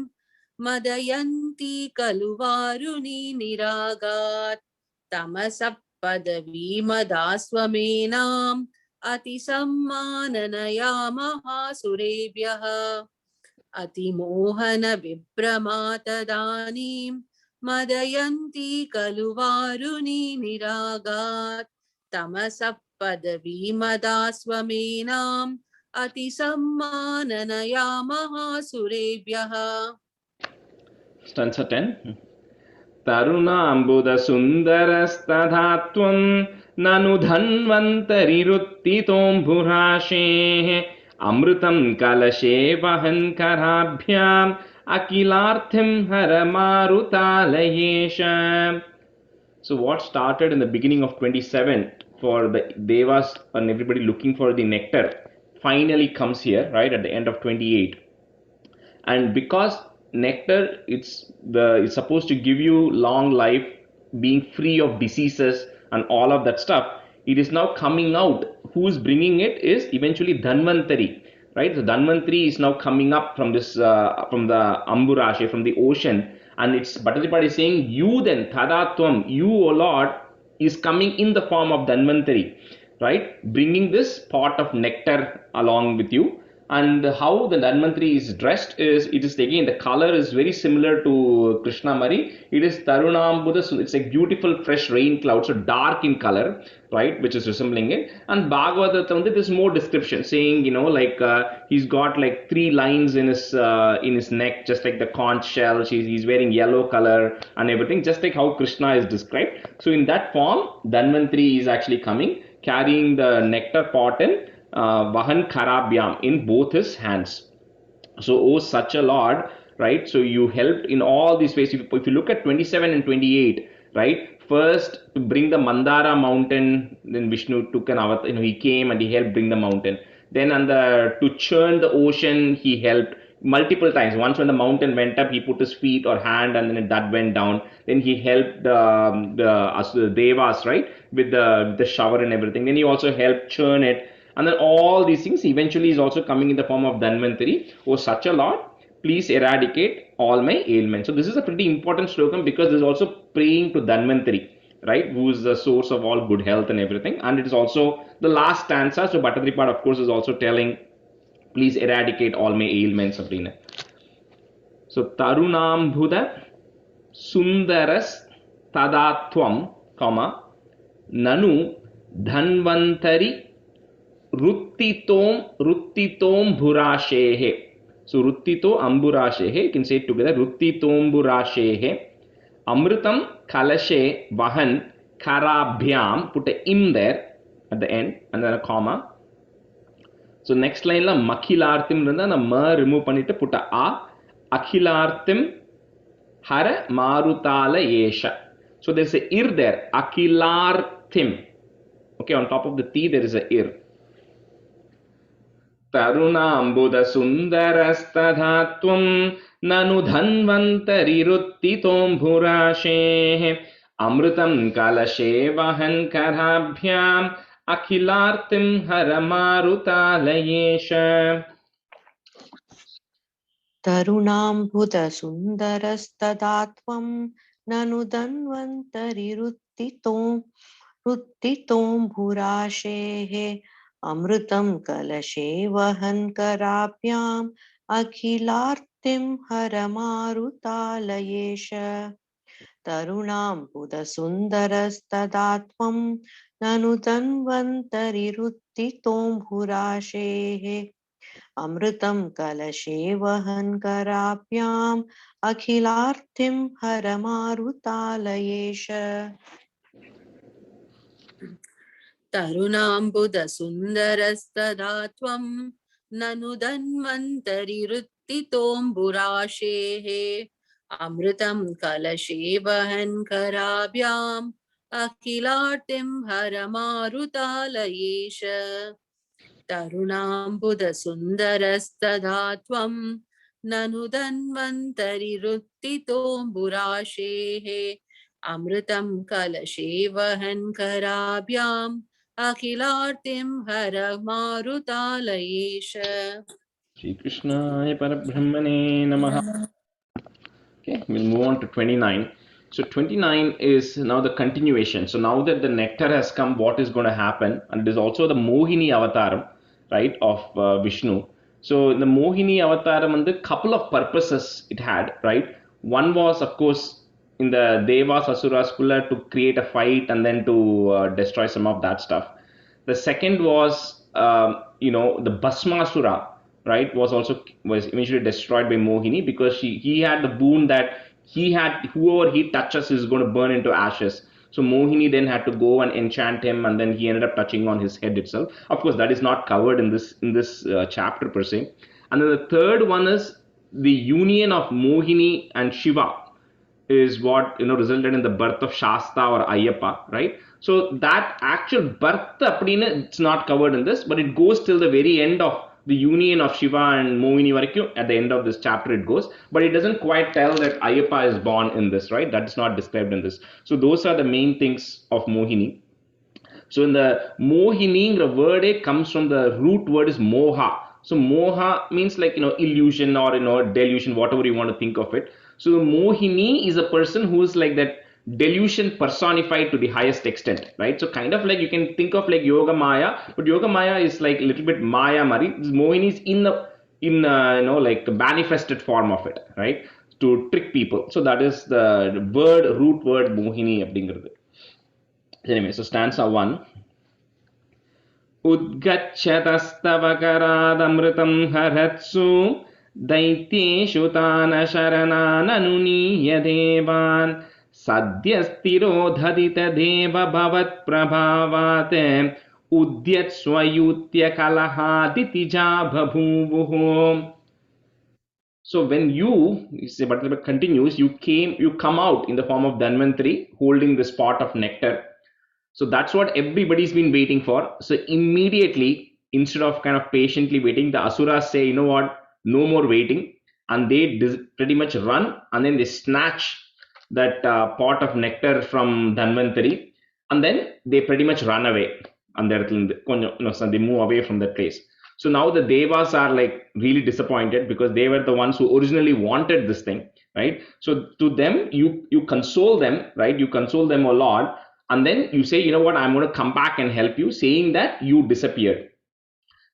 मदयन्ती खलु वारुणी निरागात् तमसः पदवीमदास्त्वमेनाम् अतिसम्माननया महासुरेभ्यः अतिमोहन विप्रमातदानीं मदयन्ती खलु वारुणी निरागात् तमसः पदवीमदास्त्वमेनाम् अतिसम्माननया महासुरेभ्यः Stanza 10. तरुणाम्बुदसुन्दरस्तथा त्वं ननु धन्वन्तरिरुत्थितोऽम्बुराशेः अमृतं कलशे वहन् कराभ्याम् अखिलार्थिं हर मारुतालयेश. So what started in the beginning of 27 for the devas and everybody looking for the nectar finally comes here, right, at the end of 28. And because nectar it's supposed to give you long life, being free of diseases and all of that stuff, it is now coming out. Who's bringing it is eventually Dhanvantari, right? So Dhanvantari is now coming up from this from the Amburashi, from the ocean, and it's Bhattacharya is saying, you then Tadatvam, you O Lord, is coming in the form of Dhanvantari, right? Bringing this pot of nectar along with you. And how the Dhanvantari is dressed is, it is again, the color is very similar to Krishna Mari. It is Tarunambuda, it's a beautiful fresh rain cloud, so dark in color, right, which is resembling it. And Bhagavata, there's more description saying, like he's got like 3 lines in his neck, just like the conch shell. He's wearing yellow color and everything, just like how Krishna is described. So in that form, Dhanvantari is actually coming, carrying the nectar pot in Vahan Karabhyam, in both his hands. So, oh, such a Lord, right? So you helped in all these ways. If you look at 27 and 28, right? First, to bring the Mandara mountain, then Vishnu took an avatar, he came and he helped bring the mountain. Then to churn the ocean, he helped multiple times. Once when the mountain went up, he put his feet or hand and then that went down. Then he helped the Devas, right? With the shower and everything. Then he also helped churn it. And then all these things eventually is also coming in the form of Dhanvantari. Oh, such a Lord, please eradicate all my ailments. So this is a pretty important slokam because this is also praying to Dhanvantari, right, who is the source of all good health and everything. And it is also the last stanza. So Bhattacharya, of course, is also telling, please eradicate all my ailments. So Tarunambhuda Sundaras Tadatvam, Nanu Dhanvantari Ruttitom Bhurashehe. So Ruttito Amburashehe, you can say it together. Ruttitom Bhurashehe. Amritam Kalashe Vahan Karabhyam. Put a im there at the end and then a comma. So next line la Makhilarthim runda na ma remove pannittu put a a. Akhilarthim Hara Marutala Yesha. So there's a ir there. Akhilarthim. Okay, on top of the T there is a ir. Tarunambuda Sundarastadha Tvam Nanu Dhanvantari Ruttitom Bhurashehe Amritam Kalashe Vahan Karabhyam Akhilarthim Haramarutalayesha. Tarunambhuda Sundarastadhatvam Nanu Dhanvantari Ruttitom Bhurashehe Amritam Kalashe Vahan Karabhyam अखिलार्तिं हरमारुतालयेश तरुणाम्बुदसुन्दरस्तदा त्वं ननु तन्वन्तरिरुत्थितोऽम्भुराशेः अमृतं कलशे वहन् कराभ्याम् अखिलार्तिं हरमारुतालयेश तरुणाम्बुदसुन्दरस्तदा त्वं ननु धन्वन्तरिरुत्थितोऽम्बुराशेः अमृतं कलशे वहन् कराभ्याम् अखिलार्तिं हरमारुतालयेश तरुणाम्बुदसुन्दरस्तदा त्वं ननु धन्वन्तरिरुत्थितोऽम्बुराशेः अमृतं कलशे वहन् कराभ्याम् अखिलार्तिं हरमारुतालयेश Shri Krishnaya Parabrahmane Namaha. Okay, we'll move on to 29. So 29 is now the continuation. So now that the nectar has come, what is going to happen? And it is also the Mohini Avataram, right, of Vishnu. So in the Mohini Avataram, and the couple of purposes it had, right? One was, of course, in the Devas Asuras Kulla to create a fight and then to destroy some of that stuff. The second was, the Bhasmasura, right, was eventually destroyed by Mohini because he had the boon that whoever he touches is going to burn into ashes. So Mohini then had to go and enchant him, and then he ended up touching on his head itself. Of course, that is not covered in this chapter per se. And then the third one is the union of Mohini and Shiva is what resulted in the birth of Shasta or Ayyappa, right? So that actual birth, it's not covered in this, but it goes till the very end of the union of Shiva and Mohini Varikyu. At the end of this chapter it goes, but it doesn't quite tell that Ayyappa is born in this, right? That is not described in this. So those are the main things of Mohini. So in the Mohini, the word comes from the root word is moha. So moha means like, illusion or, delusion, whatever you want to think of it. So Mohini is a person who is like that delusion personified to the highest extent, right? So kind of like you can think of like Yoga Maya, but Yoga Maya is like a little bit Maya Mari. Mohini is in like the manifested form of it, right? To trick people. So that is the root word Mohini அப்படிங்கிறது. Anyway, so stanza 1. उद्गच्छतस्तवकरादमृतं हरत्सु दैत्येषु तान शरणाननुनीय देवान् सद्यस्तिरोधदितदेव भवत्प्रभावात् उद्यत्स्वयूत्यकलहादितिजा बभूवुः. So when Bhattacharya continues, you come out in the form of Dhanvantari holding this pot of nectar. So that's what everybody's been waiting for. So immediately, instead of kind of patiently waiting, the Asuras say, you know what, no more waiting. And they pretty much run, and then they snatch that pot of nectar from Dhanvantari, and then they pretty much run away. And so they move away from that place. So now the Devas are like really disappointed because they were the ones who originally wanted this thing, right? So to them, you console them, right? You console them a lot. And then you say, you know what, I'm going to come back and help you, saying that you disappeared.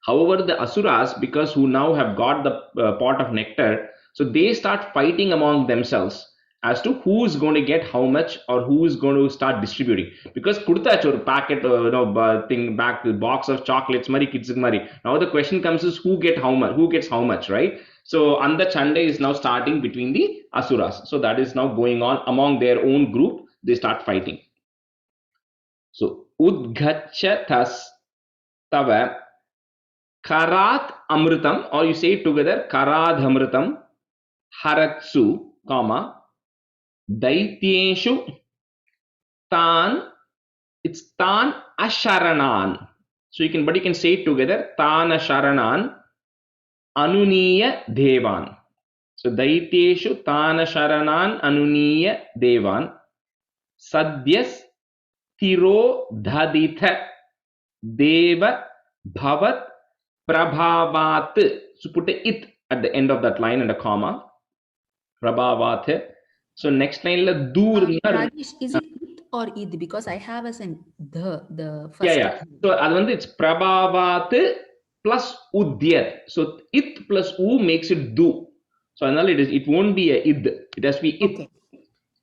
However, the Asuras, because who now have got the pot of nectar, so they start fighting among themselves as to who is going to get how much or who is going to start distributing. Because kudutach or packet, thing back, the box of chocolates, mari kids mari. Now the question comes is who gets how much, right? So Anda Chanda is now starting between the Asuras. So that is now going on among their own group. They start fighting. So udgacchatas tava karat amritam, or you say it together, karad amritam haratsu, comma daityeshu tan, it's tan asharanan. So you can say it together, tan asharanan anuniya devan. So daityeshu tan asharanan anuniya devan sadyas Tiro dhaditha deva bhavat prabhavat. So put a it at the end of that line and a comma. Prabhavat. So next line la dur. Rajesh, is it it or id? Because I have as in the first. Yeah. So it's prabhavat plus udyat. So it plus u makes it du. So it won't be a id. It has to be it. Okay.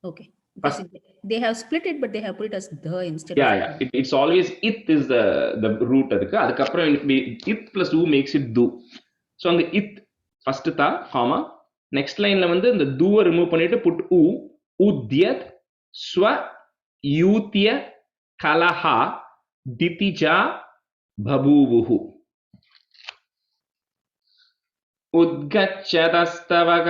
Okay. Because they have split it, but they have put it as the instead of. Yeah. It's always it is the root. It plus u makes it du. So on the it first tha, comma. Next line the du remove pannittu put u. Udyat swa yutya kalaha ditija bhabuvuhu. Udgachyatastava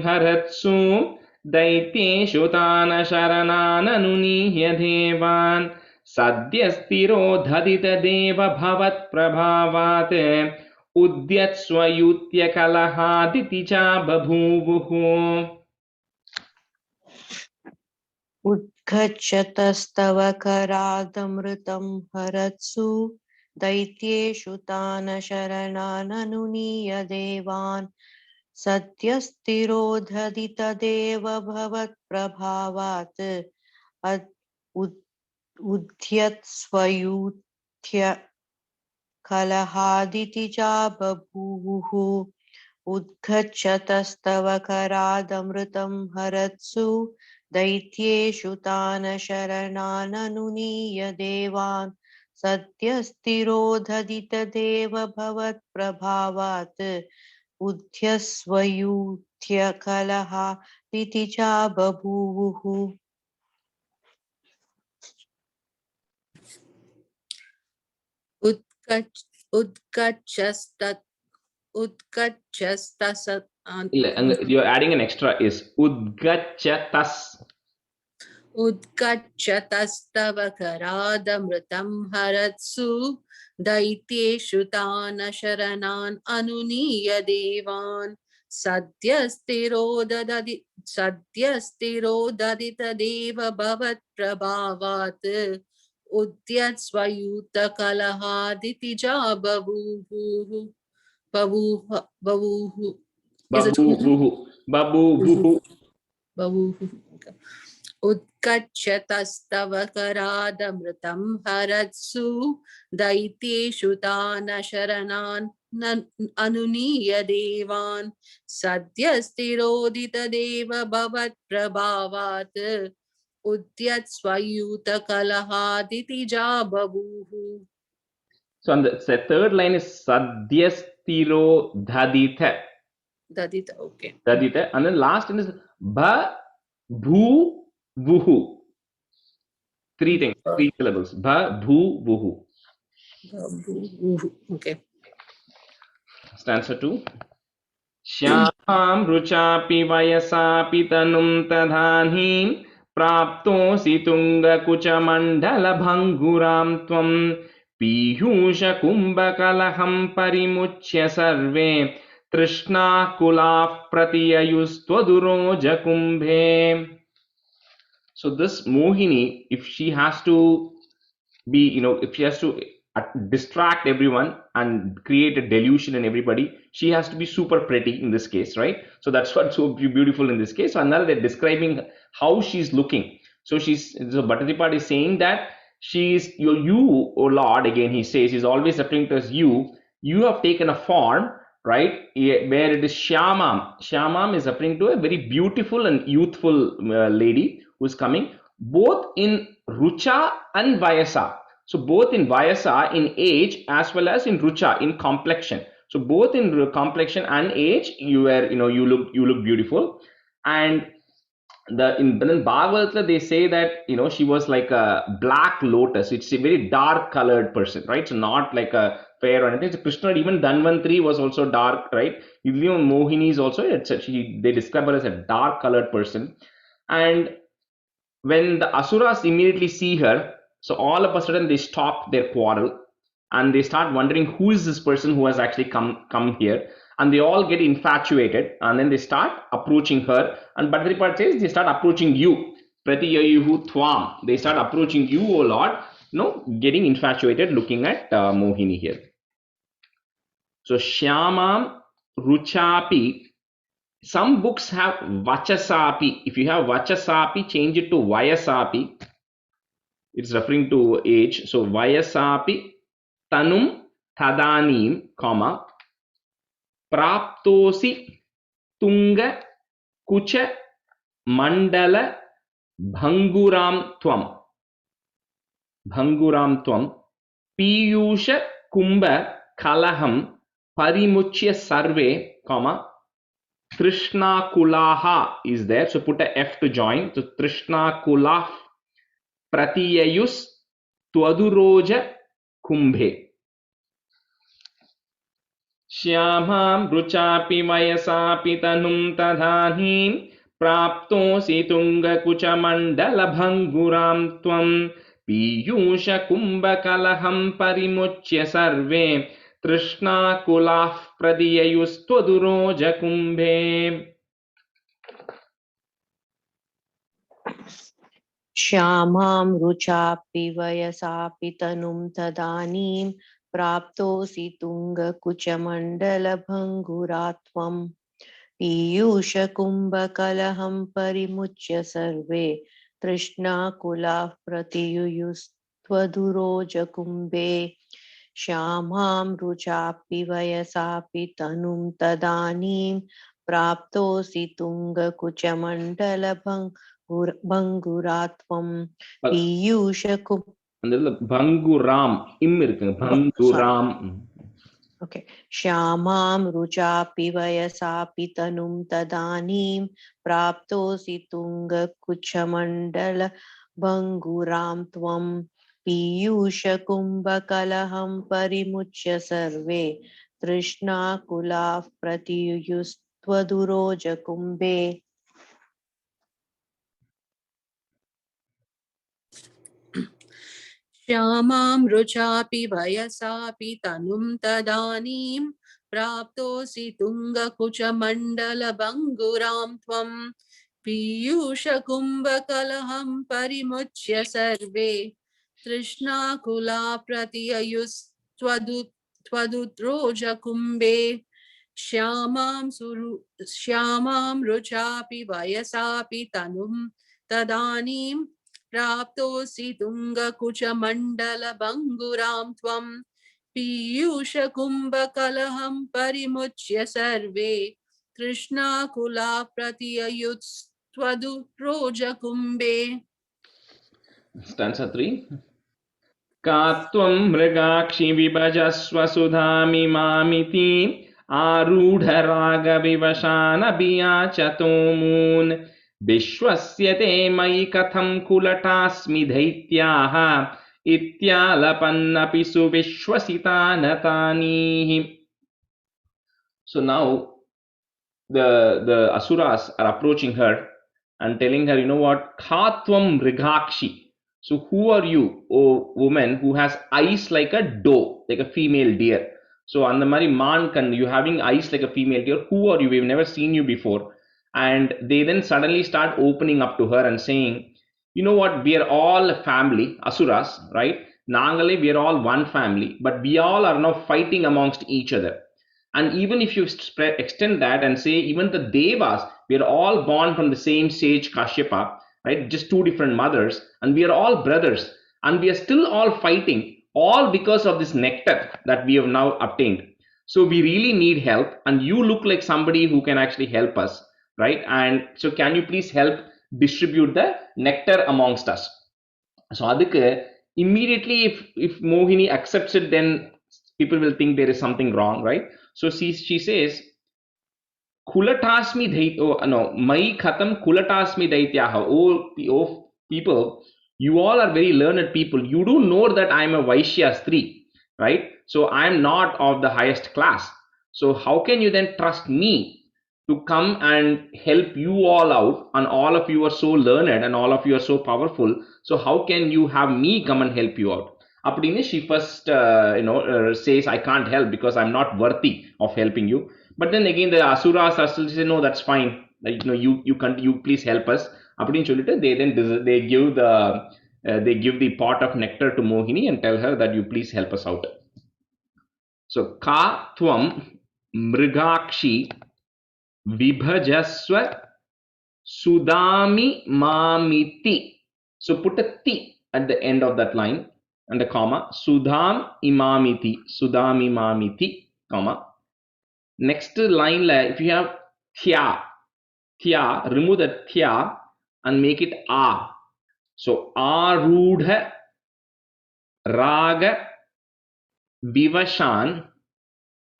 haratsu दैत्येषु तान शरणाननुनीह्य देवान् सद्यस्तिरोधदितदेव भवत्प्रभावात् उद्यत्स्वयुत्यकलहादिति च बभूवुः. उद्गच्छतस्तव करादमृतं हरत्सु दैत्येषु तान् शरणाननुनीय देवान् सद्यस्तिरोधदि तदेव भवत्प्रभावात् उद्यत्स्वयुत्य कलहादिति च बभूवुः. उद्गच्छतस्तव करादमृतं हरत्सु दैत्येषु तान् शरणाननुनीय देवान् सद्यस्तिरोधदि तदेव भवत्प्रभावात् उद्यस्वयुत्य कलहादिति च बभूवुः. You're adding an extra is udgachatas. उद्गच्छतस्तव करादमृतं हरत्सु दैत्येषु तान् शरणान् अनुनीय देवान् सद्यस्तिरोदधि तदेव भवत्प्रभावात् उद्यत्स्वयुतकलहादिति च बभूवुः. उद्गच्छतस्तव करादमृतं हरत्सु दैत्येषु तान् शरणान् अनुनीय देवान् सद्यस्तिरोदितदेव भवत्प्रभावात् उद्यत्स्वयुतकलहादिति च बभूवुः. So on the third line is sadyastiro dhaditha. Dadita, okay. Daditha. And then last one is ba bhu vuhu. Three things, three syllables. Ba bhu vuhu. Okay. Stanza 2. Shyamam ruchapi vayasapi tanum tadhanhim praptosi tunga kucha mandala bhanguram tvam piyusha kumbhakalaham parimuchya sarve trishna kulaf pratiyayustvaduroja kumbhe. So this Mohini, if she has to be, if she has to distract everyone and create a delusion in everybody, she has to be super pretty in this case, right? So that's what's so beautiful in this case. So now they're describing how she's looking. So Bhattacharya is saying that she's you, O Lord, again he says, he's always referring to as you have taken a form, right, where it is Shyamam. Shyamam is referring to a very beautiful and youthful lady who's coming, both in Rucha and Vayasa. So both in Vayasa, in age, as well as in Rucha, in complexion. So both in complexion and age, you look beautiful. And in Bhagavata, they say that she was like a black lotus. It's a very dark colored person, right? So not like a fair or anything. So Krishna, even Dhanvantri was also dark, right? Even Mohini is also, they describe her as a dark colored person. And when the Asuras immediately see her, so all of a sudden they stop their quarrel and they start wondering who is this person who has actually come here, and they all get infatuated and then they start approaching her. And Bhattacharya says they start approaching you, Pratiyayuhu Tvam. They start approaching you, O Lord, getting infatuated, looking at Mohini here. So Shyamam Ruchapi. Some books have Vachasapi. If you have Vachasapi, change it to Vayasapi. It's referring to age. So Vayasapi Tanum tadanim, comma, praptosi tunga kucha mandala bhanguram tvam piyusha kumbha kalaham parimuchya sarve, comma, Trishna Kulaha is there, so put a F to join. So Trishna Kulah Pratiyayus Twaduroja Kumbhe. Shyamam Ruchapi Vayasapi Tanum Tadhanim Praptosi Tunga Kuchamandala Bhanguram Tvam Piyusha Kumbha Kalaham Parimuchya Sarve Trishna Kulah Pradiyayus Twaduroja Kumbhe. Shyamam ruchapi vayasapi tanum tadanim praptosi tunga kuchamandala bhanguratvam piyusha kumbha kalaham parimuchya sarve trishna kula pratiyuyus tvaduroja kumbhe. Shyamam ruchapi vayasapi tanum tadanim praptosi tunga kuchamandala bhanguratvam piyusha Bhanguram im irukku Bhanguram. Okay. Shyamam ruchapi vayasapi tanum tadanim praptosi tunga kuchamandala bhanguram tvam piyusha kumbha kalaham parimuchya sarve trishna kula pratiyus tvaduroja kumbhe. श्यामां रुचापि वयसापि तनुं तदानीं प्राप्तोऽसि तुङ्गकुचमण्डलभङ्गुरां त्वं पीयूषकुम्भकलहं परिमुच्य सर्वे तृष्णाकुला प्रतिययुस्त्वदुत्रोजकुम्भे श्यामां रुचापि वयसापि तनुं तदानीं प्राप्तोऽसि तुङ्गकुचमण्डलभङ्गुरां त्वं पीयूषकुम्भकलहं परिमुच्य सर्वे तृष्णाकुला प्रतिययुस्त्वदुरोजकुम्भे. Stanza 3. Katvam mrigakshi vibhajasva sudhami mamiti arudha vivashana biyachatomun Vishwasyate mai katham kulatasmi dhaityaha ityalapannapi suvishwasitanatanihi. So now the asuras are approaching her and telling her, you know what, Katvam Mrigakshi. So who are you, O woman, who has eyes like a doe, like a female deer? So Andamari man kan, you having eyes like a female deer, who are you? We've never seen you before. And they then suddenly start opening up to her and saying, you know what, we are all a family, asuras, right? Nangale, we are all one family, but we all are now fighting amongst each other. And even if you extend that and say even the devas, we are all born from the same sage Kashyapa, right? Just two different mothers, and we are all brothers, and we are still all fighting, all because of this nectar that we have now obtained. So we really need help, and you look like somebody who can actually help us, right? And so can you please help distribute the nectar amongst us? So adukku immediately if Mohini accepts it, then people will think there is something wrong, right? So she says, Kulatasmi Mai Khatam Kulatasmi Daityaha. Oh people, you all are very learned people. You do know that I am a Vaishya Stri, right? So I am not of the highest class. So how can you then trust me to come and help you all out? And all of you are so learned and all of you are so powerful. So how can you have me come and help you out? Appadine she first says, I can't help because I'm not worthy of helping you. But then again the asuras are still say, no, that's fine, you please help us. Appadine sollittu they give the pot of nectar to Mohini and tell her that you please help us out. So ka tvam mrigakshi vibhajasva sudami mamiti. So put a ti at the end of that line. and a comma, Sudham imamiti, comma. Next line, if you have thya, remove the thya and make it a. So arudha raga vivashan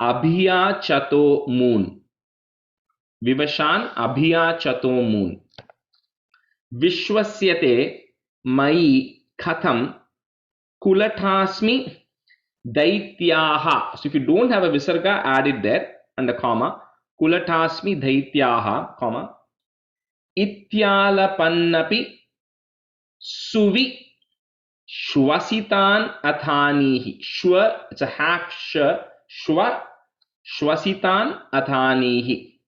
abhiya chato moon. Vivashan abhiya chato moon. Vishwasyate mai katham kulatasmi daityaha. So if you don't have a visarga, add it there and a comma. Kulatasmi daityaha, comma. Ityalapannapi suvi shwasitan athanihi. Shwa, it's a half sh. Shwa, shwasitan athanihi.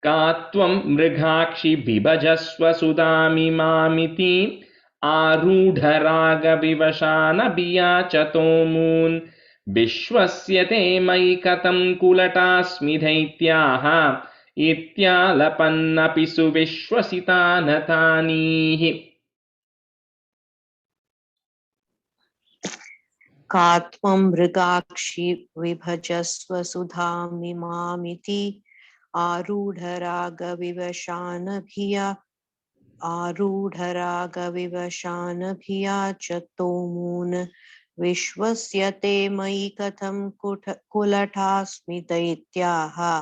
Katvam mrigakshi bibajaswa sudami mamiti arudharaga vivashana biya chatomun vishwasyate maikatam kulatasmi dhaityaha ityalapannapi suvishwasitanatanihi. Katvam mrigakshi vibhajasva sudhamimamiti arudharaga vivashanabhiya chatomun vishwasyate mai katham kulatasmi daityaha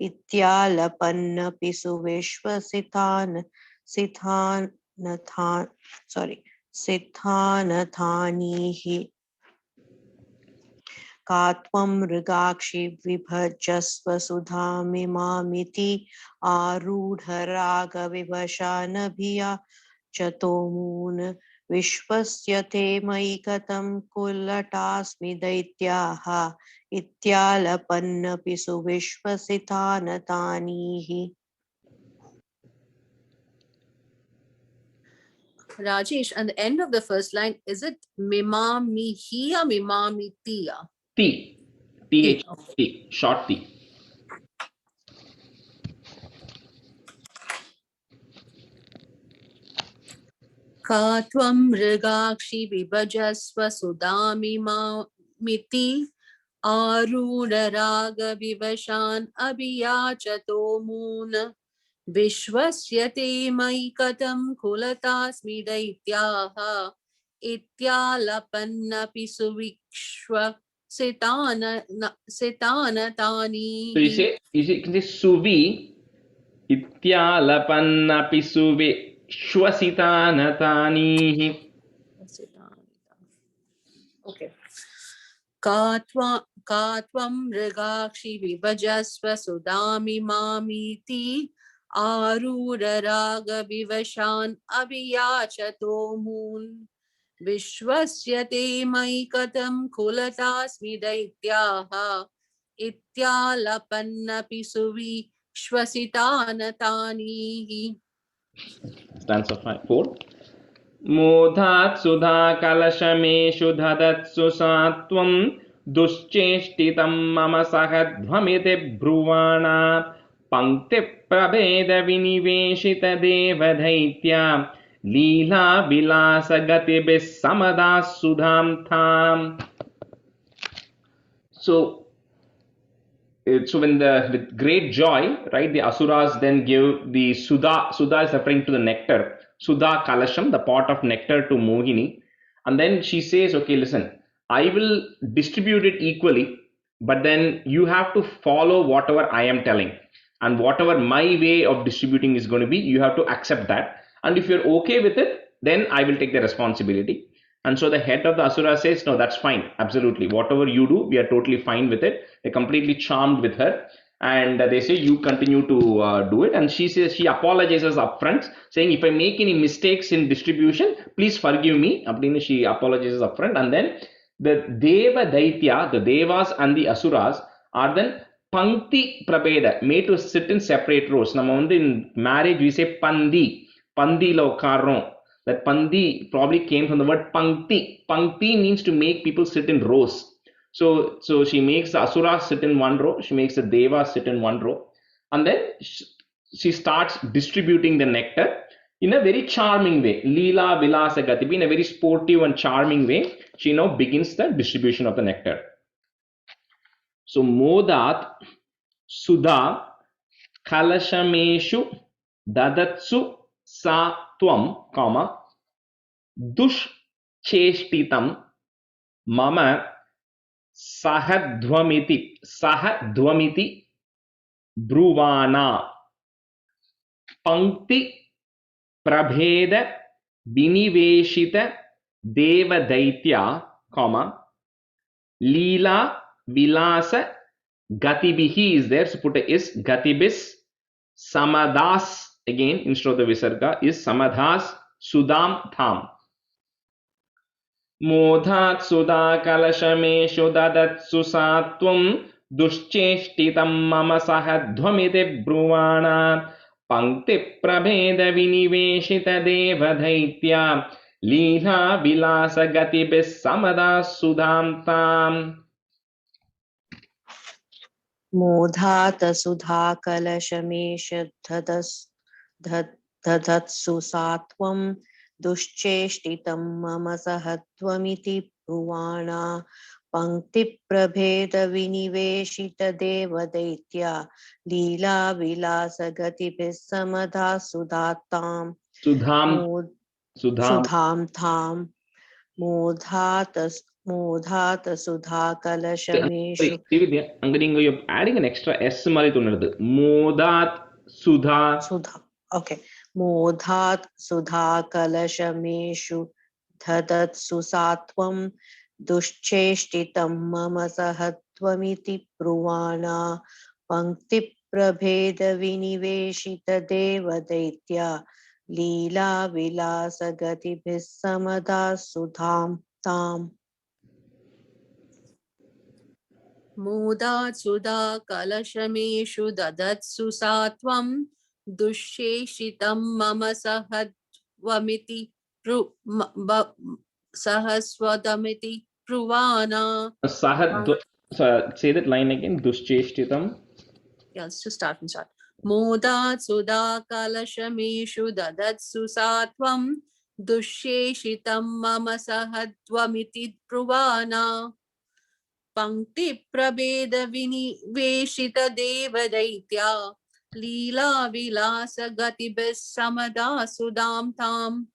ityalapannapi sithanathanihi. Katvam mrigakshi vibhajasva sudhamimamiti arudharaga vivashanabhiya chatomun vishwasyate maikatam kulatasmi daityaha ityalapannapi suvishwasitanatanihi. Rajesh, and the end of the first line, is it mimamihi or mimamitiya? T, T, short T. Katvam mrigakshi vibhajasva sudamimamiti arudharaga vivashan abhiyachato moon vishwasyate maikatam kulatasmi daityaha ityalapannapi suvishwa sitanatani. So you can say suvi ityalapannapi suvi shwasitanatanihi. Okay. Katvam mrigakshi vibhajasva sudamimamiti arudharaga vivashan abhiyachato moon vishwasyate maikatam kulatasmi daityaha ityalapannapi suvishwasitanatanihi. Stanza 4. Modhat sudha kalashameshu dhadatsu satvam duscheshtitam mama sahadvamite bruvana pankti prabheda viniveshita devadhaitya leela vilasa gatibis samadas sudham tham. So when with great joy, right, the asuras then give the Sudha. Sudha is referring to the nectar. Sudha Kalasham, the pot of nectar, to Mohini. And then she says, okay, listen, I will distribute it equally, but then you have to follow whatever I am telling. And whatever my way of distributing is going to be, you have to accept that. And if you're okay with it, then I will take the responsibility. And so the head of the asura says, no, that's fine. Absolutely. Whatever you do, we are totally fine with it. They're completely charmed with her. And they say, you continue to do it. And she says, she apologizes upfront, saying, if I make any mistakes in distribution, please forgive me. She apologizes upfront. And then the Deva Daitya, the Devas and the Asuras, are then Pankti Prabheda, made to sit in separate rows. In marriage, we say Pandi. Pandi lo karno. That Pandi probably came from the word Pankti. Pankti means to make people sit in rows. So she makes the Asuras sit in one row. She makes the Devas sit in one row. And then she starts distributing the nectar. in a very charming way. Leela Vilasa Gatibi, in a very sportive and charming way, she now begins the distribution of the nectar. So Modat Sudha Kalashameshu Dadatsu Sa Tvam, comma, Dushcheshtitam Mama Sahadvamiti Bruvana Pankti Prabheda Biniveshita Devaдаitya, comma, Leela Vilasa Gatibihi is there, so put a is, Gatibis Samadas, again instead of the Visarga is Samadas Sudam Tham. Modhat Sudha Kalashameshu Dadatsu Satvam Dushcheshtitam Mama Sahadvamite Bruvana Pankti Prabheda Viniveshita Devadaitya Leela Vilasa Gatibis Samadas Sudam Tam. मोधात सुधा कलशमेष दधत्सु सात्वं दुश्चेष्टितं मम सहत्वमिति ब्रुवाणा पङ्क्तिप्रभेदविनिवेशितदेवदैत्या लीलाविलासगतिभिः समधा सुधाताम् सुधां तां मोधात सुधा कलशमेषु. You're adding an extra S mari thunadu. Modat Sudha. Okay. Modhat Sudha Kalashameshu Dhadatsu Satvam Dushcheshtitam Mama Sahatvamiti Bruvana Pankti Prabheda Viniveshita Devadaitya Leela Vilasa Gatibhis Samada Sudham Tam. Modat Sudha Kalashameshu Dadatsu Satvam Dusheshitam Mama Sahadvamiti Sahaswadamiti Pruvana. Say that line again. Dushcheshtitam. Yeah, let's just start from start. Modat Sudha Kalashameshu Dadatsu Satvam Dusheshitam Mama Sahadvamiti Pruvana. Pankti Prabheda Viniveshita Devadaitya Leela Vilasa Gatibis Samada Sudam Tam.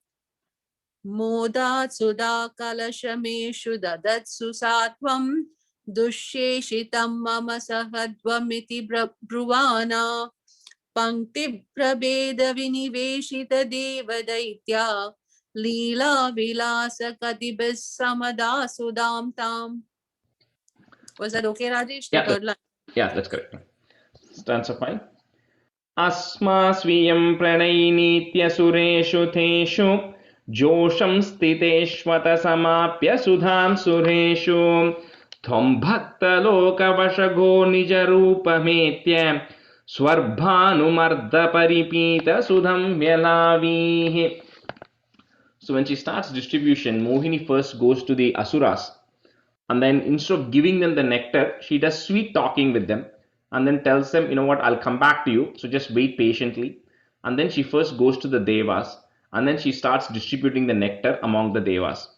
Modat Sudha Kalashameshu Dadatsu Satvam Dusheshitam Mama Sahadvamiti Bruvana Pankti Prabheda Viniveshita Devadaitya Leela Vilasa Gatibis Samada Sudam Tam. Was that okay, Rajesh? The third line? Yeah, that's correct. Stanza 5. Asma swiyam pranayinitya sureshu teshu josham stiteshvata samapya sudham sureshu tvam bhakta loka vashago nija rupa metya swarbhanumarda paripita sudham vyalavihi. So when she starts distribution, Mohini first goes to the Asuras. And then instead of giving them the nectar, she does sweet talking with them and then tells them, you know what, I'll come back to you. So just wait patiently. And then she first goes to the Devas and then she starts distributing the nectar among the Devas.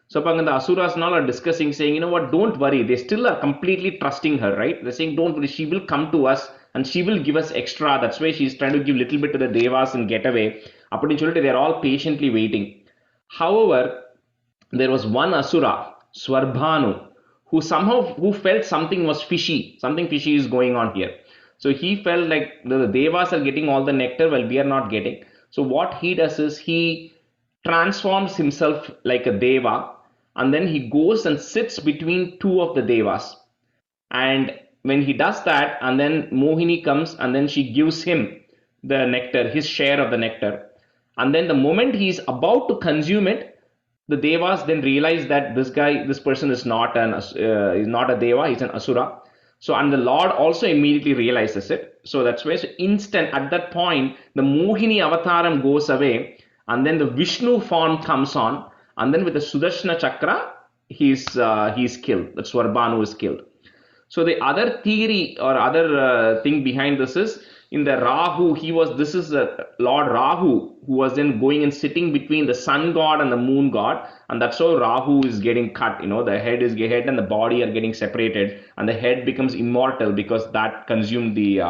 So the Asuras now are discussing, saying, you know what, don't worry. They still are completely trusting her, right? They're saying, don't worry, she will come to us and she will give us extra. That's why she's trying to give little bit to the Devas and get away. They're all patiently waiting. However, there was one Asura, Swarbhanu, who felt something was fishy, something fishy is going on here. So he felt like the Devas are getting all the nectar while we are not getting. So what he does is he transforms himself like a Deva and then he goes and sits between two of the Devas. And when he does that, and then Mohini comes and then she gives him the nectar, his share of the nectar. And then the moment he is about to consume it, the Devas then realize that this person is not a Deva, he's an Asura. So, and the Lord also immediately realizes it. So that's why, at that point, the Mohini avataram goes away, and then the Vishnu form comes on, and then with the Sudarshana Chakra, he's killed. That's where Banu is killed. So the other theory or other thing behind this is, in the Rahu, this is Lord Rahu who was then going and sitting between the sun god and the moon god, and that's how Rahu is getting cut. The head and the body are getting separated, and the head becomes immortal because that consumed the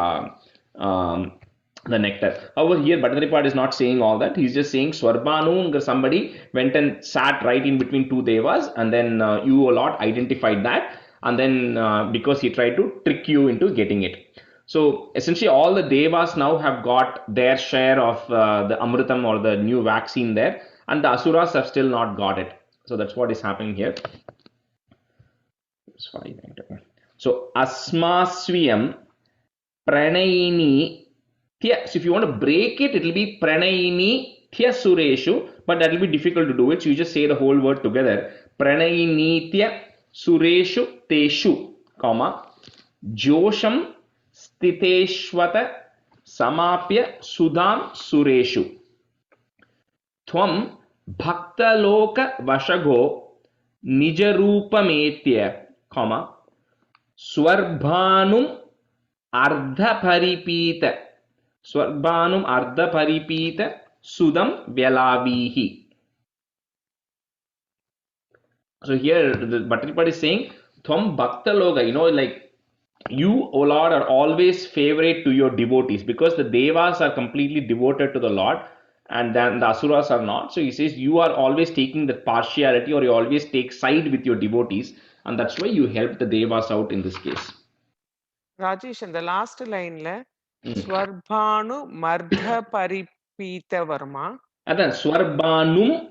nectar. However, here Bhattacharya is not saying all that. He's just saying Swarbhanu, somebody went and sat right in between two devas, and then you, a lot, identified that, and then because he tried to trick you into getting it. So essentially all the devas now have got their share of the Amritam or the new vaccine there, and the Asuras have still not got it. So that's what is happening here. So Asmasviyam Pranayini. So if you want to break it, it will be Pranayini Thya Sureshu, but that will be difficult to do it. So you just say the whole word together. Pranayini Thya Sureshu Teshu, comma, Josham Stiteshvata Samapya Sudham Sureshu. Tvam Bhaktaloka Vashago Nijarupametya, comma, Swarbhanum Ardha Paripita. Swarbhanum Ardha Paripita Sudam Vyalavihi. So here the Bhattacharya is saying, Tvam Bhaktaloka, like you, O Lord, are always favorite to your devotees, because the devas are completely devoted to the Lord and then the asuras are not. So he says you are always taking the partiality, or you always take side with your devotees, and that's why you help the devas out in this case. Rajesh, in the last line la Swarbhanu Mardha Paripita Varma. Then Swarbhanum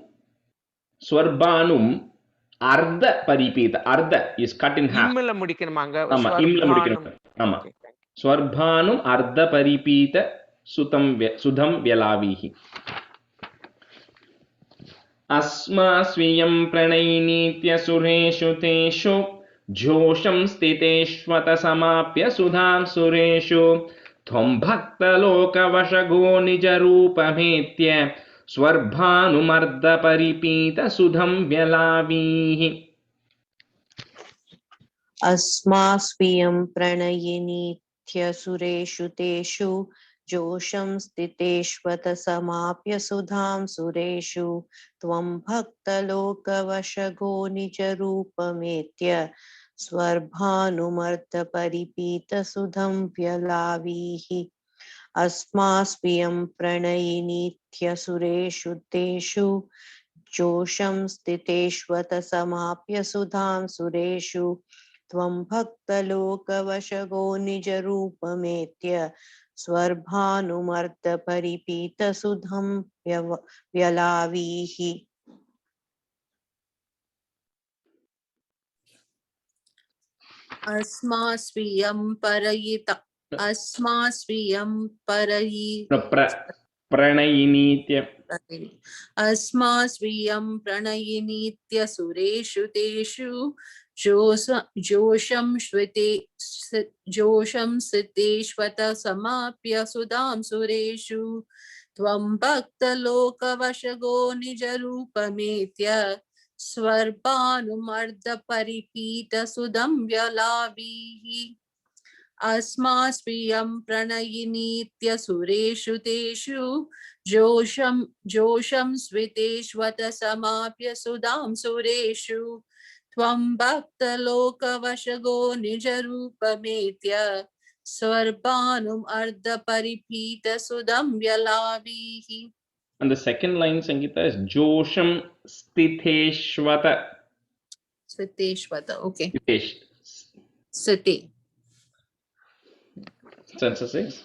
Ardha Paripita. Ardha is cut in half. Immala mudikanumanga. Swarbhanum. Swarbhanum Ardha Paripita Sudham Vyalavihi. Asmasviyam Pranayinitya Sureshu Teshu Josham Stiteshvata Samapya Sudham Sureshu Tvam Bhakta Loka Vashago Nijarupametya Swarbhanumardha Paripita Sudham Vyalavihi. Asmasviyam Pranayinitya Sureshu Teshu Josham Stiteshvata Samapya Sudham Sureshu Tvam Bhakta Loka Vashago Nijarupametya Swarbhanumardha Paripita Sudham Vyalavihi. Asmasviyam Pranayinitya Sureshu Teshu Josham Stiteshvata Samapya Sudham Sureshu Tvam Bhakta Loka Vashago Nijarupametya Swarbhanumardha Paripita Sudham Vyalavihi. Asmasviyam Parayita. Asmasviyam Pranayinitya. Asmasviyam Pranayinitya Sureshu Teshu Josham Siteshvata Samapya Sudham Sureshu Tvam Bhakta Loka Vashago Nijarupametya Swarbhanumardha Paripita Sudham Vyalavihi. Asmasviyam Pranayinitya Sureshu Teshu Josham Sviteshvata Samapya Sudham Sureshu Tvam Bhakta Loka Vashago Nijarupametya Swarbhanum Ardha Paripita Sudham Vyalavihi. And the second line, Sangeeta, is Josham Stiteshvata. Sviteshvata, okay. Stitesh. Sati. Census 6.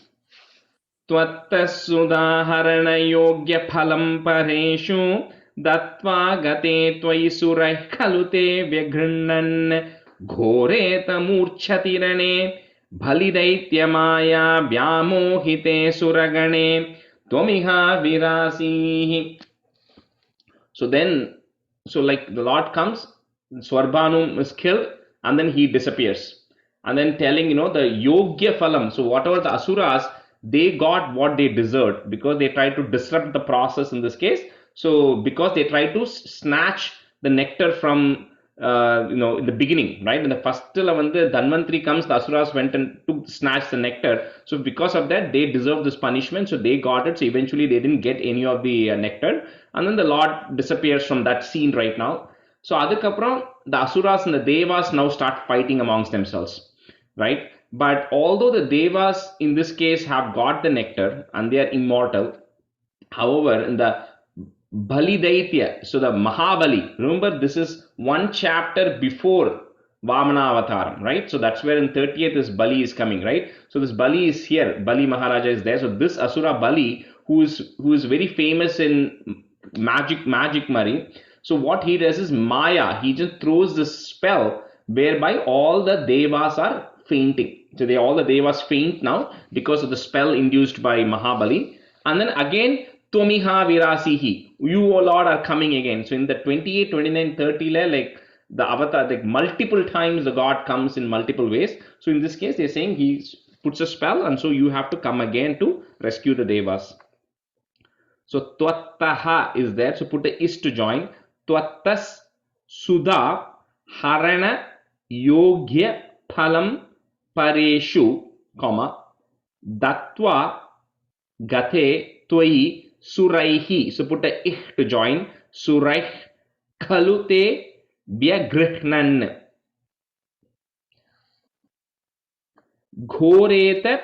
Tvattasudaharana yogya phalam pareshu Dattva gate tvai surai khalute vyaghrnan Ghoreta murchatirane Bhalidaitya maya vyamohite suragane Tvamiha virasihi. So like the Lord comes, Swarbhanu is killed, and then he disappears. And then telling, the Yogya Phalam. So whatever the Asuras, they got what they deserved because they tried to disrupt the process in this case. So because they tried to snatch the nectar from in the beginning, right? In the first when the Dhanvantri comes, the Asuras went and snatched the nectar. So because of that, they deserved this punishment. So they got it. So eventually they didn't get any of the nectar. And then the Lord disappears from that scene right now. So adukapram, the Asuras and the Devas now start fighting amongst themselves, right? But although the Devas in this case have got the nectar and they are immortal, however, in the Bali Daitya, so the Mahabali, remember this is one chapter before Vamana Avataram, right? So that's where in 30th this Bali is coming, right? So this Bali is here, Bali Maharaja is there. So this Asura Bali, who is very famous in magic Mari. So what he does is Maya, he just throws this spell whereby all the Devas are fainting. So all the Devas faint now because of the spell induced by Mahabali. And then again, Tomiha Virasihi, you, O Lord, are coming again. So in the 28, 29, 30, like the avatar, like multiple times the god comes in multiple ways. So in this case, they're saying he puts a spell, and so you have to come again to rescue the Devas. So Tvattaha is there. So put a is to join. Tvattas Sudha Harana Yogya Phalam Pareshu, comma, Dattva Gate Twai Suraihi. So put a ih to join. Suraih Kalute Vyagrihnan. Ghoreta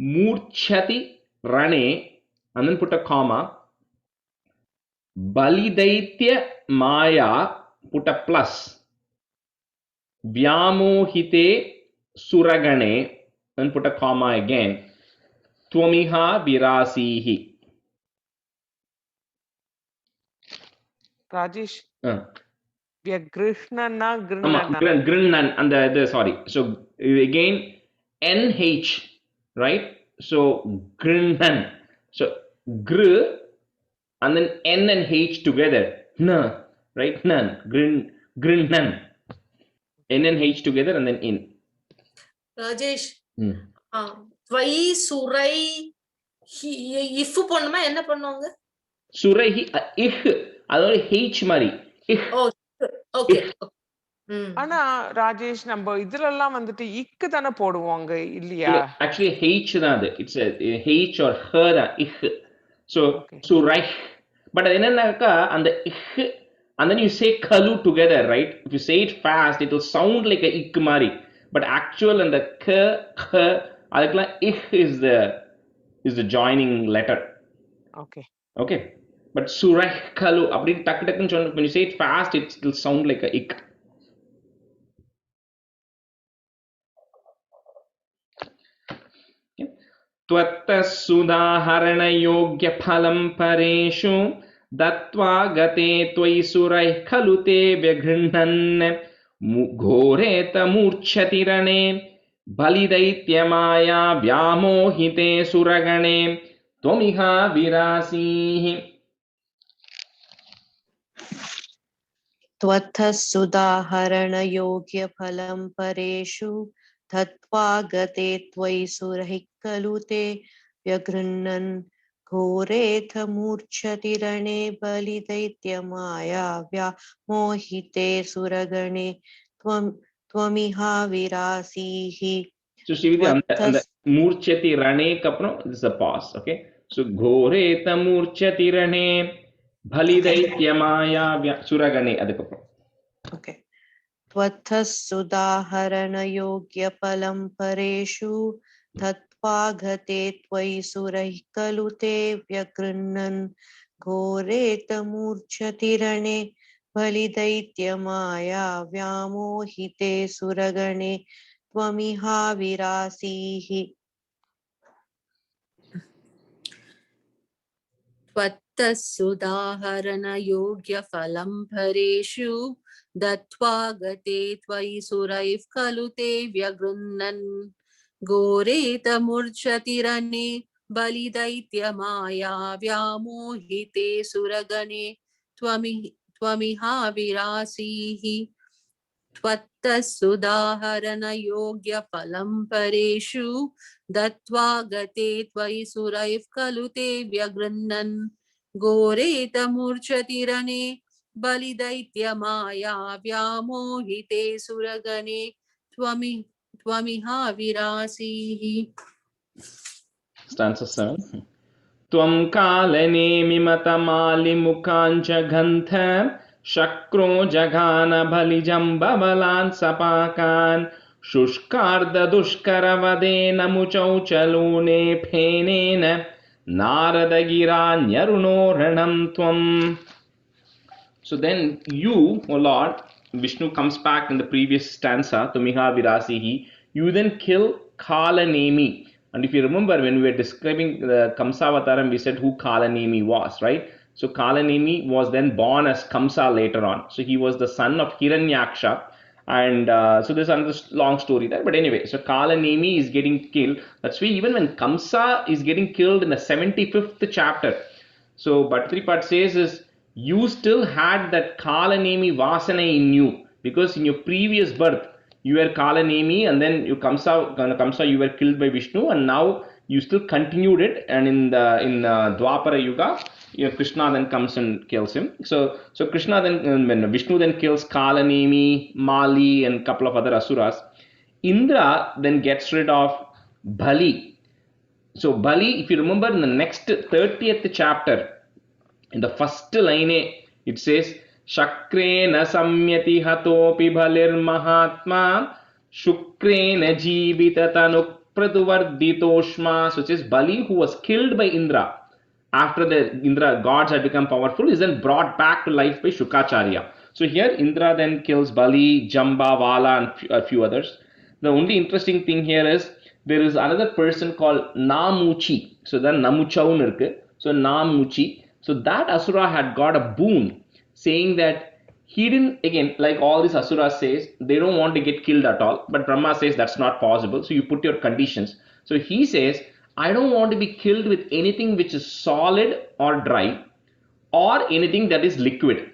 Murchati Rane. And then put a comma. Balidaitya Maya, put a plus. Vyamohite Suragane, and put a comma again. Twamiha Virasihi. Rajesh, Vyagrihna Grinnan, and the sorry. So again, NH, right? So Grinnan. So gr and then N and H together. Na, right? Nan. Grinnan. N and H together and then in. Rajesh, Tvai Surai if பண்ணுமா என்ன பண்ணுவாங்க? Suraihi அதோட H மாதிரி. Oh, okay. ஆனா ராஜேஷ் நம்ம இதுல எல்லாம் வந்துட்டு இக்கு தானே போடுவாங்க இல்லையா? Actually H தான் அது. It's a H or her தான் ich. So Suraih. But என்னன்னாக்கா அந்த ich and then you say kalu together, right? If you say it fast, it will sound like a ik mari. But actual and the k adukla ich is the joining letter. Okay. But surah kalu apdi tak when you say it fast, it will sound like a ik. Tvatta sudaharana yogya phalam pareshu Dattva gate tvai surai khalute vyaghrinnan ghoreta murchati rane balidaitya-maya vyamohite suragane tvamiha virasihi. Tvattha sudaharana yogya phalam pareshu Dattva gate tvai surai khalute vyaghrinnan Ghoretha murchati rane balidaitya maya vyamohite suragane tvamiha virasihi. So Srividya, and the murchati rane kapram, this is a pause, okay? So Ghoretha murchati rane balidaitya maya suragane adukapram. Okay. Tvattha sudaharana yogya palam pareshu Gate tvai surai kalute vyagrunnan ghoreta murchati rane balidaitya maya vyamohite suragane tvamiha virasihi. Tvatta sudaharana yogya phalam pareshu dattva gate tvai surai kalute vyagrunnan Goreta murchati rane balidaitya maya vyamohite suragane tvamiha virasihi. Tvatta sudaharana yogya phalam pareshu dattva gate tvai suraif kalute vyagrunnan Goreta murchati rane बलिदैत्य Maya व्यामोहिते Surgane त्वमिहा विरासीः. Stanza 7. Tvam कालनेमिमतमालिमुखाञ्च घन्थ शक्रो जघान बलिजम्बबलान् सपाकान् शुष्कार्ददुष्करवदेन मुचौ चलूने फेनेन नारदगिरान्यरुणोरणं त्वम्. So then you, O Lord, Vishnu comes back in the previous stanza, Tumiha Virasihi, you then kill Kalanemi. And if you remember, when we were describing the Kamsavataram, we said who Kalanemi was, right? So Kalanemi was then born as Kamsa later on. So he was the son of Hiranyaksha. And so there's another long story there. But anyway, so Kalanemi is getting killed. That's why even when Kamsa is getting killed in the 75th chapter, so Bhattacharya says is, you still had that Kalanemi Vasana in you, because in your previous birth you were Kalanemi, and then you Kamsa you were killed by Vishnu, and now you still continued it, and in Dwapara Yuga, Krishna then comes and kills him. So Krishna then, when Vishnu then kills Kalanemi, Mali, and a couple of other asuras, Indra then gets rid of Bali. So Bali, if you remember, in the next 30th chapter, in the first line, it says, Shakrena samyati hatopi bhalir mahatma Shukrena jivita tanuk praduvarditoshma. So it says Bali, who was killed by Indra after the Indra gods had become powerful, is then brought back to life by Shukacharya. So here Indra then kills Bali, Jambavala, and a few others. The only interesting thing here is there is another person called Namuchi. So then Namuchaun irukku. So Namuchi. So that Asura had got a boon, saying that he didn't, again, like all these Asuras says, they don't want to get killed at all. But Brahma says that's not possible. So you put your conditions. So he says, I don't want to be killed with anything which is solid or dry, or anything that is liquid.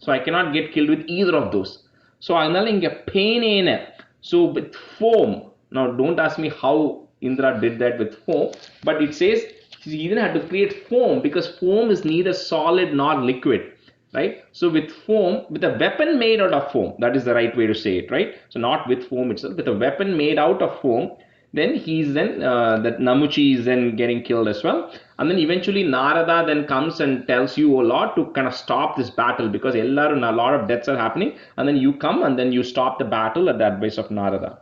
So I cannot get killed with either of those. So analinga pain. So with foam. Now don't ask me how Indra did that with foam, but it says he even had to create foam, because foam is neither solid nor liquid, right? So with foam, with a weapon made out of foam, that is the right way to say it, right? So not with foam itself, with a weapon made out of foam, then he's then, that Namuchi is then getting killed as well. And then eventually Narada then comes and tells you, O Lord, to kind of stop this battle, because a lot of deaths are happening. And then you come and then you stop the battle at the advice of Narada.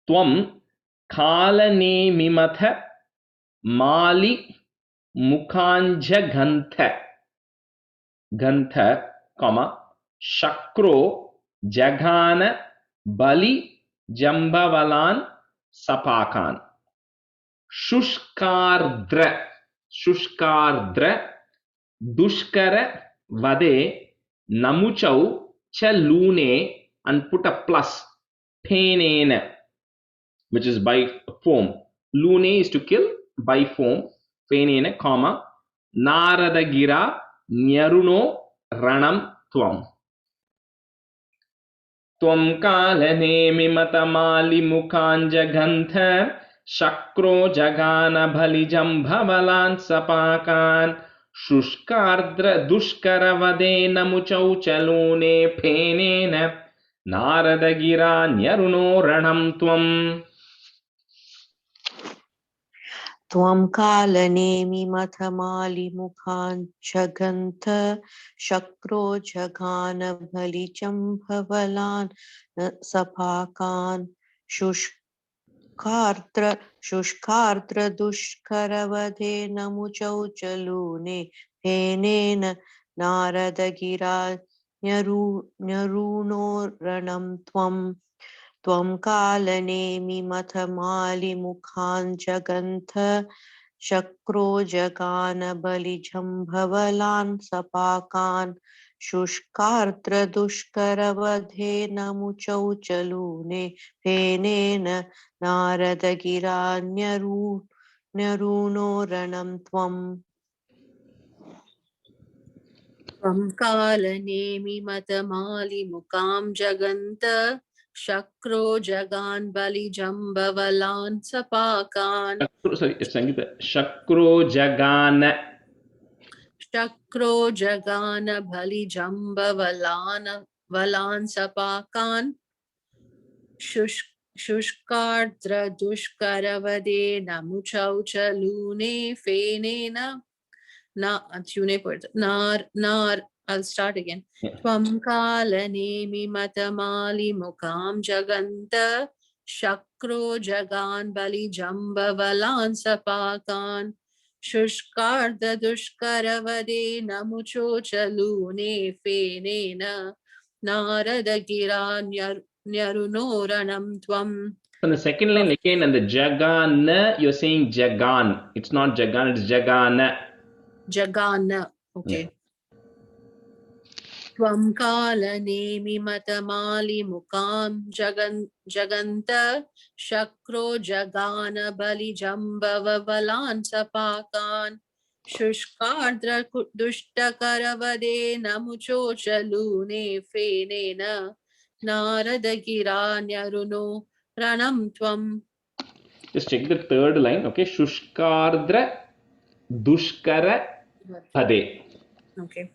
Tvam Kalane Mimatha Mali Mukhanja Gantha, comma, Shakro Jagana Bali Jambavalan Sapakan Shushkardra Dushkara Vade Namuchau Chalune, and put a plus, Penene, which is by foam. Lune is to kill by foam. Penene, comma, Naradagira Nyaruno Ranam Tvam. Tvam Kalane Mimatamali Mukhanja Gantha Shakro Jagana Bhalijam Bhavalan Sapakan Shushkardra Dushkara Vadena Muchau Chalune Penena Naradagira Nyaruno Ranam Tvam. Tvam Kalanemi Mathamali Mukhan Chagantha Shakro Jagana Bhalijam Bhavalan Sapakan Shushkardra Dushkaravade Namuchau Chalune Penena Naradagira Nyaruno Ranam Tvam. Tvam Kalanemi Mathamali Mukhan Jagantha Shakro Jagana Balijam Bhavalan Sapakan Shushkardra Dushkaravadhe Namuchau Chalune Penena Naradagira Nyaruno Ranam Tvam. Tvam Kalanemi Matamali Mukam Jaganta Shakro Jagan Bali Jambavalan Sapakan. Sorry, it's Sangeeta. Shakro Jagana. शक्रो जगान बलिजम्बवलान् शुष्कार्द्र दुष्करवदे नमुचौ च लूने फेनेन I'll start again. Tvam kalanemi matamali mukam jaganta shakro jagan bali jambavalan sapakan shushkarda dushkaravade namucho chalune fenena narada giran nyarunoranam tvam. On the second line again, and the Jagana, you're saying Jagan. It's not Jagan, it's Jagana. Jagana. Okay. Tvam kalanemi matamali mukam jaganta shakro jagana bali jambava valan sapakan shushkardra dushta namucho chalune fenena narada giranyaruno ranam tvam. Just check the third line, okay? Shushkardra dushkara pade. Okay.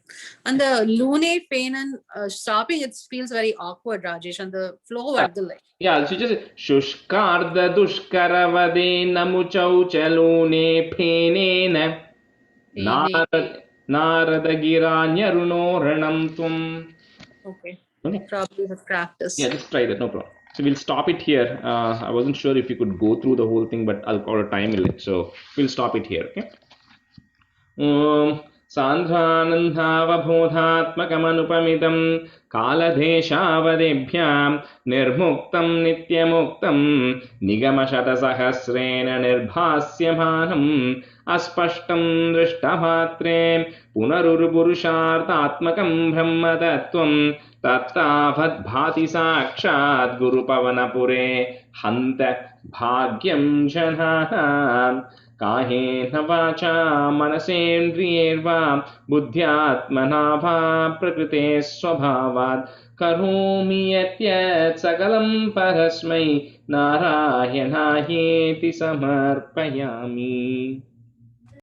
And the lune fenan stopping, it feels very awkward, Rajesh, and the flow at the line. Yeah, so just Shushkarda dushkaravade namuchau chalune penena narada giranyaruno ranam tvam. Okay. Okay. Probably have practice. Yeah, just try that, no problem. So we'll stop it here. I wasn't sure if you could go through the whole thing, but I'll call a time limit. So we'll stop it here, okay? सान्ध्वानन्दावबोधात्मकमनुपमितं कालदेशावदेभ्यां निर्मुक्तं नित्यमुक्तं निगमशतसहस्रेण निर्भास्यमानम् अस्पष्टं दृष्टमात्रे पुनरुरुपुरुषार्थात्मकं ब्रह्मतत्त्वं तत्तावद्भाति साक्षात् गुरुपवनपुरे हन्त भाग्यं जनानाम् कायेन वाचा मनसेन्द्रियैर्वा बुद्ध्यात्मना वा प्रकृते स्वभावात् करोमि यत् सकलं परस्मै नारायणायेति समर्पयामि.